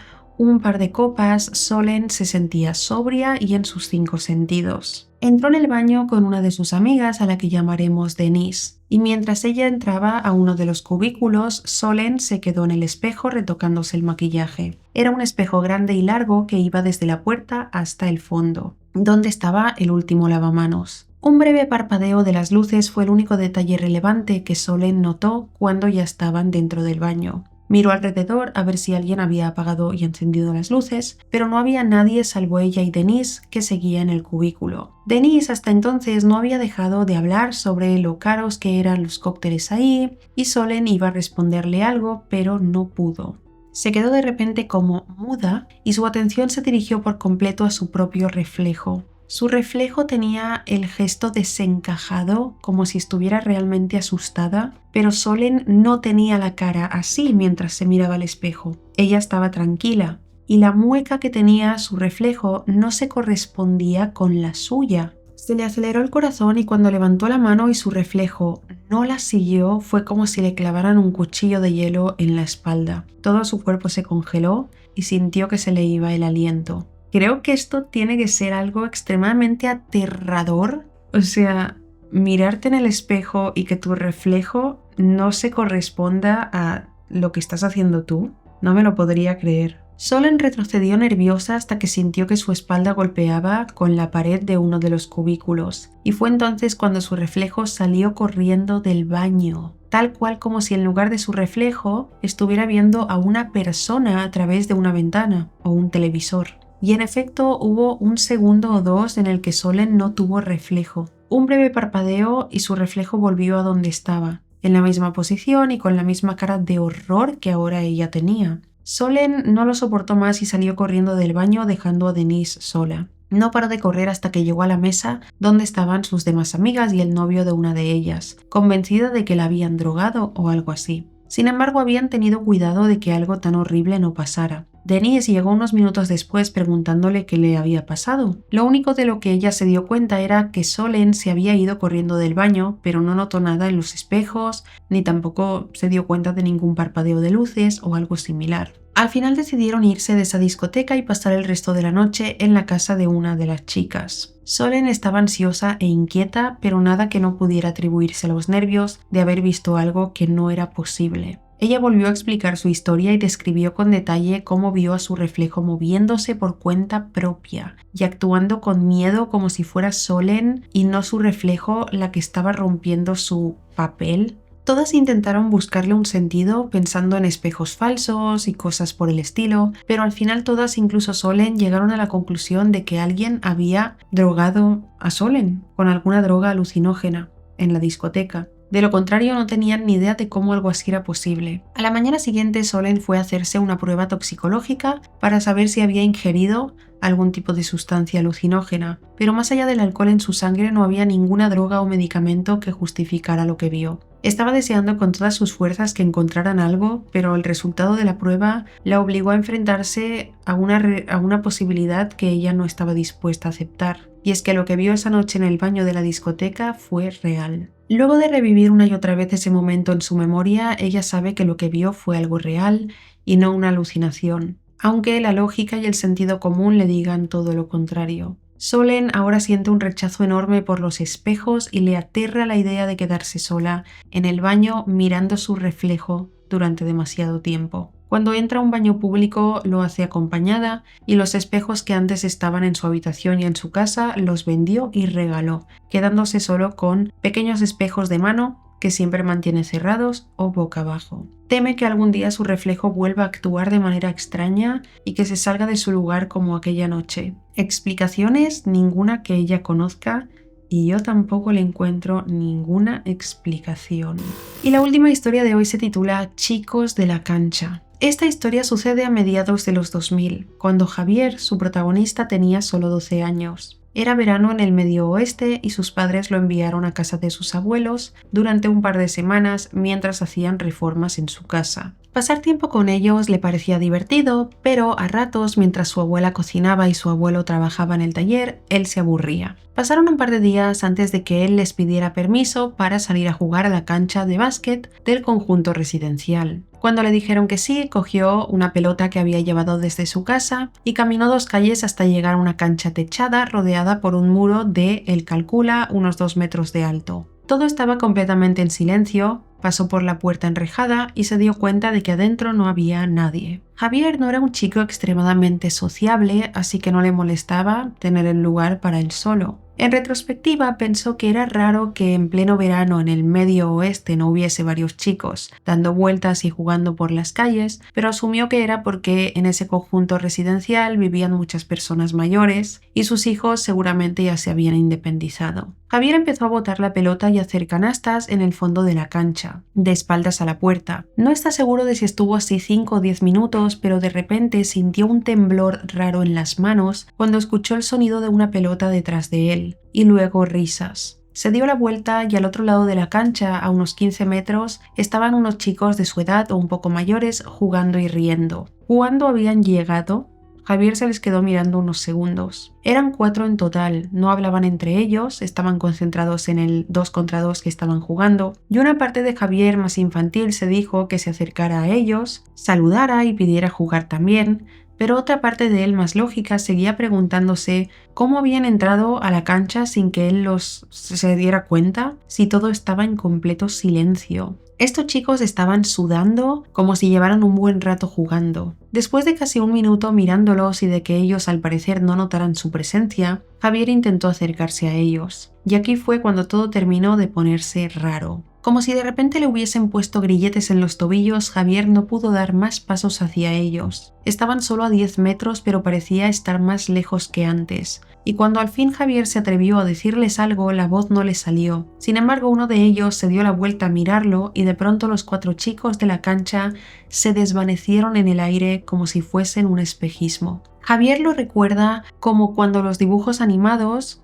un par de copas, Solen se sentía sobria y en sus 5 sentidos. Entró en el baño con una de sus amigas a la que llamaremos Denise, y mientras ella entraba a uno de los cubículos, Solen se quedó en el espejo retocándose el maquillaje. Era un espejo grande y largo que iba desde la puerta hasta el fondo, donde estaba el último lavamanos. Un breve parpadeo de las luces fue el único detalle relevante que Solen notó cuando ya estaban dentro del baño. Miró alrededor a ver si alguien había apagado y encendido las luces, pero no había nadie salvo ella y Denise, que seguía en el cubículo. Denise hasta entonces no había dejado de hablar sobre lo caros que eran los cócteles ahí, y Solen iba a responderle algo, pero no pudo. Se quedó de repente como muda y su atención se dirigió por completo a su propio reflejo. Su reflejo tenía el gesto desencajado, como si estuviera realmente asustada, pero Solen no tenía la cara así mientras se miraba al espejo. Ella estaba tranquila, y la mueca que tenía su reflejo no se correspondía con la suya. Se le aceleró el corazón y cuando levantó la mano y su reflejo no la siguió, fue como si le clavaran un cuchillo de hielo en la espalda. Todo su cuerpo se congeló y sintió que se le iba el aliento. Creo que esto tiene que ser algo extremadamente aterrador. O sea, mirarte en el espejo y que tu reflejo no se corresponda a lo que estás haciendo tú. No me lo podría creer. Solen retrocedió nerviosa hasta que sintió que su espalda golpeaba con la pared de uno de los cubículos. Y fue entonces cuando su reflejo salió corriendo del baño, tal cual como si en lugar de su reflejo estuviera viendo a una persona a través de una ventana o un televisor. Y en efecto hubo un segundo o dos en el que Solen no tuvo reflejo. Un breve parpadeo y su reflejo volvió a donde estaba, en la misma posición y con la misma cara de horror que ahora ella tenía. Solen no lo soportó más y salió corriendo del baño dejando a Denise sola. No paró de correr hasta que llegó a la mesa donde estaban sus demás amigas y el novio de una de ellas, convencida de que la habían drogado o algo así. Sin embargo, habían tenido cuidado de que algo tan horrible no pasara. Denise llegó unos minutos después preguntándole qué le había pasado. Lo único de lo que ella se dio cuenta era que Solen se había ido corriendo del baño, pero no notó nada en los espejos, ni tampoco se dio cuenta de ningún parpadeo de luces o algo similar. Al final decidieron irse de esa discoteca y pasar el resto de la noche en la casa de una de las chicas. Solen estaba ansiosa e inquieta, pero nada que no pudiera atribuirse a los nervios de haber visto algo que no era posible. Ella volvió a explicar su historia y describió con detalle cómo vio a su reflejo moviéndose por cuenta propia y actuando con miedo como si fuera Solen y no su reflejo la que estaba rompiendo su papel. Todas intentaron buscarle un sentido pensando en espejos falsos y cosas por el estilo, pero al final todas, incluso Solen, llegaron a la conclusión de que alguien había drogado a Solen con alguna droga alucinógena en la discoteca. De lo contrario, no tenían ni idea de cómo algo así era posible. A la mañana siguiente, Solen fue a hacerse una prueba toxicológica para saber si había ingerido algún tipo de sustancia alucinógena, pero más allá del alcohol en su sangre no había ninguna droga o medicamento que justificara lo que vio. Estaba deseando con todas sus fuerzas que encontraran algo, pero el resultado de la prueba la obligó a enfrentarse a una posibilidad que ella no estaba dispuesta a aceptar. Y es que lo que vio esa noche en el baño de la discoteca fue real. Luego de revivir una y otra vez ese momento en su memoria, ella sabe que lo que vio fue algo real y no una alucinación, aunque la lógica y el sentido común le digan todo lo contrario. Solen ahora siente un rechazo enorme por los espejos y le aterra la idea de quedarse sola en el baño mirando su reflejo durante demasiado tiempo. Cuando entra a un baño público lo hace acompañada y los espejos que antes estaban en su habitación y en su casa los vendió y regaló, quedándose solo con pequeños espejos de mano que siempre mantiene cerrados o boca abajo. Teme que algún día su reflejo vuelva a actuar de manera extraña y que se salga de su lugar como aquella noche. Explicaciones ninguna que ella conozca y yo tampoco le encuentro ninguna explicación. Y la última historia de hoy se titula Chicos de la cancha. Esta historia sucede a mediados de los 2000, cuando Javier, su protagonista, tenía solo 12 años. Era verano en el Medio Oeste y sus padres lo enviaron a casa de sus abuelos durante un par de semanas mientras hacían reformas en su casa. Pasar tiempo con ellos le parecía divertido, pero a ratos, mientras su abuela cocinaba y su abuelo trabajaba en el taller, él se aburría. Pasaron un par de días antes de que él les pidiera permiso para salir a jugar a la cancha de básquet del conjunto residencial. Cuando le dijeron que sí, cogió una pelota que había llevado desde su casa y caminó 2 calles hasta llegar a una cancha techada rodeada por un muro de, él calcula, unos 2 metros de alto. Todo estaba completamente en silencio. Pasó por la puerta enrejada y se dio cuenta de que adentro no había nadie. Javier no era un chico extremadamente sociable, así que no le molestaba tener el lugar para él solo. En retrospectiva, pensó que era raro que en pleno verano en el medio oeste no hubiese varios chicos dando vueltas y jugando por las calles, pero asumió que era porque en ese conjunto residencial vivían muchas personas mayores y sus hijos seguramente ya se habían independizado. Javier empezó a botar la pelota y a hacer canastas en el fondo de la cancha, de espaldas a la puerta. No está seguro de si estuvo así 5 o 10 minutos, pero de repente sintió un temblor raro en las manos cuando escuchó el sonido de una pelota detrás de él, y luego risas. Se dio la vuelta y al otro lado de la cancha, a unos 15 metros, estaban unos chicos de su edad o un poco mayores jugando y riendo. ¿Cuándo habían llegado? Javier se les quedó mirando unos segundos. Eran 4 en total, no hablaban entre ellos, estaban concentrados en el 2 contra 2 que estaban jugando, y una parte de Javier más infantil se dijo que se acercara a ellos, saludara y pidiera jugar también, pero otra parte de él más lógica seguía preguntándose cómo habían entrado a la cancha sin que él se diera cuenta, si todo estaba en completo silencio. Estos chicos estaban sudando como si llevaran un buen rato jugando. Después de casi un minuto mirándolos y de que ellos al parecer no notaran su presencia, Javier intentó acercarse a ellos. Y aquí fue cuando todo terminó de ponerse raro. Como si de repente le hubiesen puesto grilletes en los tobillos, Javier no pudo dar más pasos hacia ellos. Estaban solo a 10 metros, pero parecía estar más lejos que antes. Y cuando al fin Javier se atrevió a decirles algo, la voz no le salió. Sin embargo, uno de ellos se dio la vuelta a mirarlo y de pronto los 4 chicos de la cancha se desvanecieron en el aire como si fuesen un espejismo. Javier lo recuerda como cuando en los dibujos animados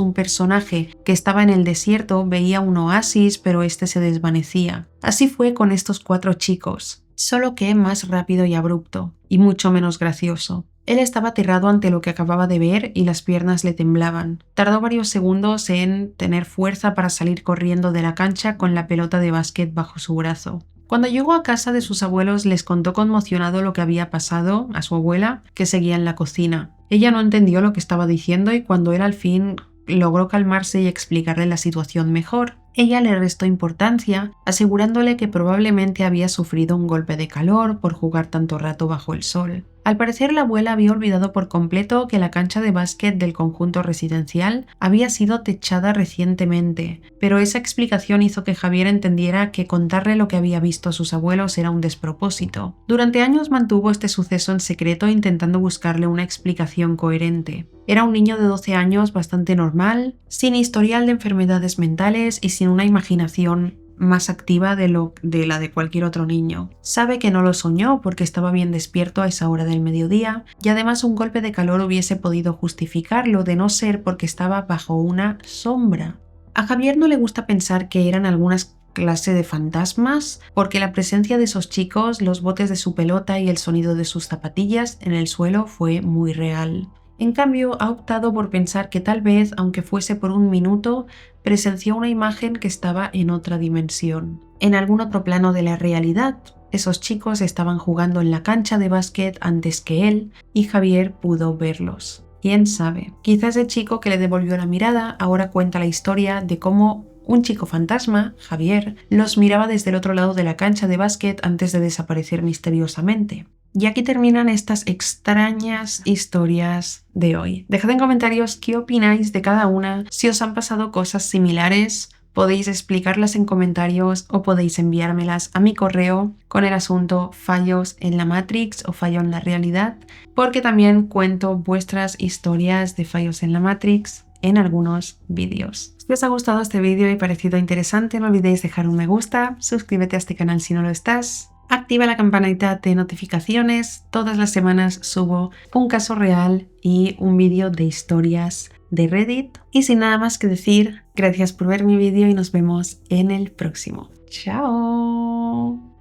un personaje que estaba en el desierto veía un oasis, pero este se desvanecía. Así fue con estos 4 chicos, solo que más rápido y abrupto, y mucho menos gracioso. Él estaba aterrado ante lo que acababa de ver y las piernas le temblaban. Tardó varios segundos en tener fuerza para salir corriendo de la cancha con la pelota de básquet bajo su brazo. Cuando llegó a casa de sus abuelos les contó conmocionado lo que había pasado a su abuela, que seguía en la cocina. Ella no entendió lo que estaba diciendo y cuando él al fin logró calmarse y explicarle la situación mejor, ella le restó importancia, asegurándole que probablemente había sufrido un golpe de calor por jugar tanto rato bajo el sol. Al parecer, la abuela había olvidado por completo que la cancha de básquet del conjunto residencial había sido techada recientemente, pero esa explicación hizo que Javier entendiera que contarle lo que había visto a sus abuelos era un despropósito. Durante años mantuvo este suceso en secreto intentando buscarle una explicación coherente. Era un niño de 12 años bastante normal, sin historial de enfermedades mentales y sin una imaginación más activa de la de cualquier otro niño. Sabe que no lo soñó porque estaba bien despierto a esa hora del mediodía y además un golpe de calor hubiese podido justificarlo de no ser porque estaba bajo una sombra. A Javier no le gusta pensar que eran algunas clase de fantasmas porque la presencia de esos chicos, los botes de su pelota y el sonido de sus zapatillas en el suelo fue muy real. En cambio, ha optado por pensar que tal vez, aunque fuese por un minuto, presenció una imagen que estaba en otra dimensión, en algún otro plano de la realidad. Esos chicos estaban jugando en la cancha de básquet antes que él y Javier pudo verlos. ¿Quién sabe? Quizás el chico que le devolvió la mirada ahora cuenta la historia de cómo un chico fantasma, Javier, los miraba desde el otro lado de la cancha de básquet antes de desaparecer misteriosamente. Y aquí terminan estas extrañas historias de hoy. Dejad en comentarios qué opináis de cada una, si os han pasado cosas similares. Podéis explicarlas en comentarios o podéis enviármelas a mi correo con el asunto fallos en la Matrix o fallo en la realidad, porque también cuento vuestras historias de fallos en la Matrix en algunos vídeos. Si os ha gustado este vídeo y parecido interesante, no olvidéis dejar un me gusta, suscríbete a este canal si no lo estás, activa la campanita de notificaciones. Todas las semanas subo un caso real y un vídeo de historias de Reddit. Y sin nada más que decir, gracias por ver mi vídeo y nos vemos en el próximo. ¡Chao!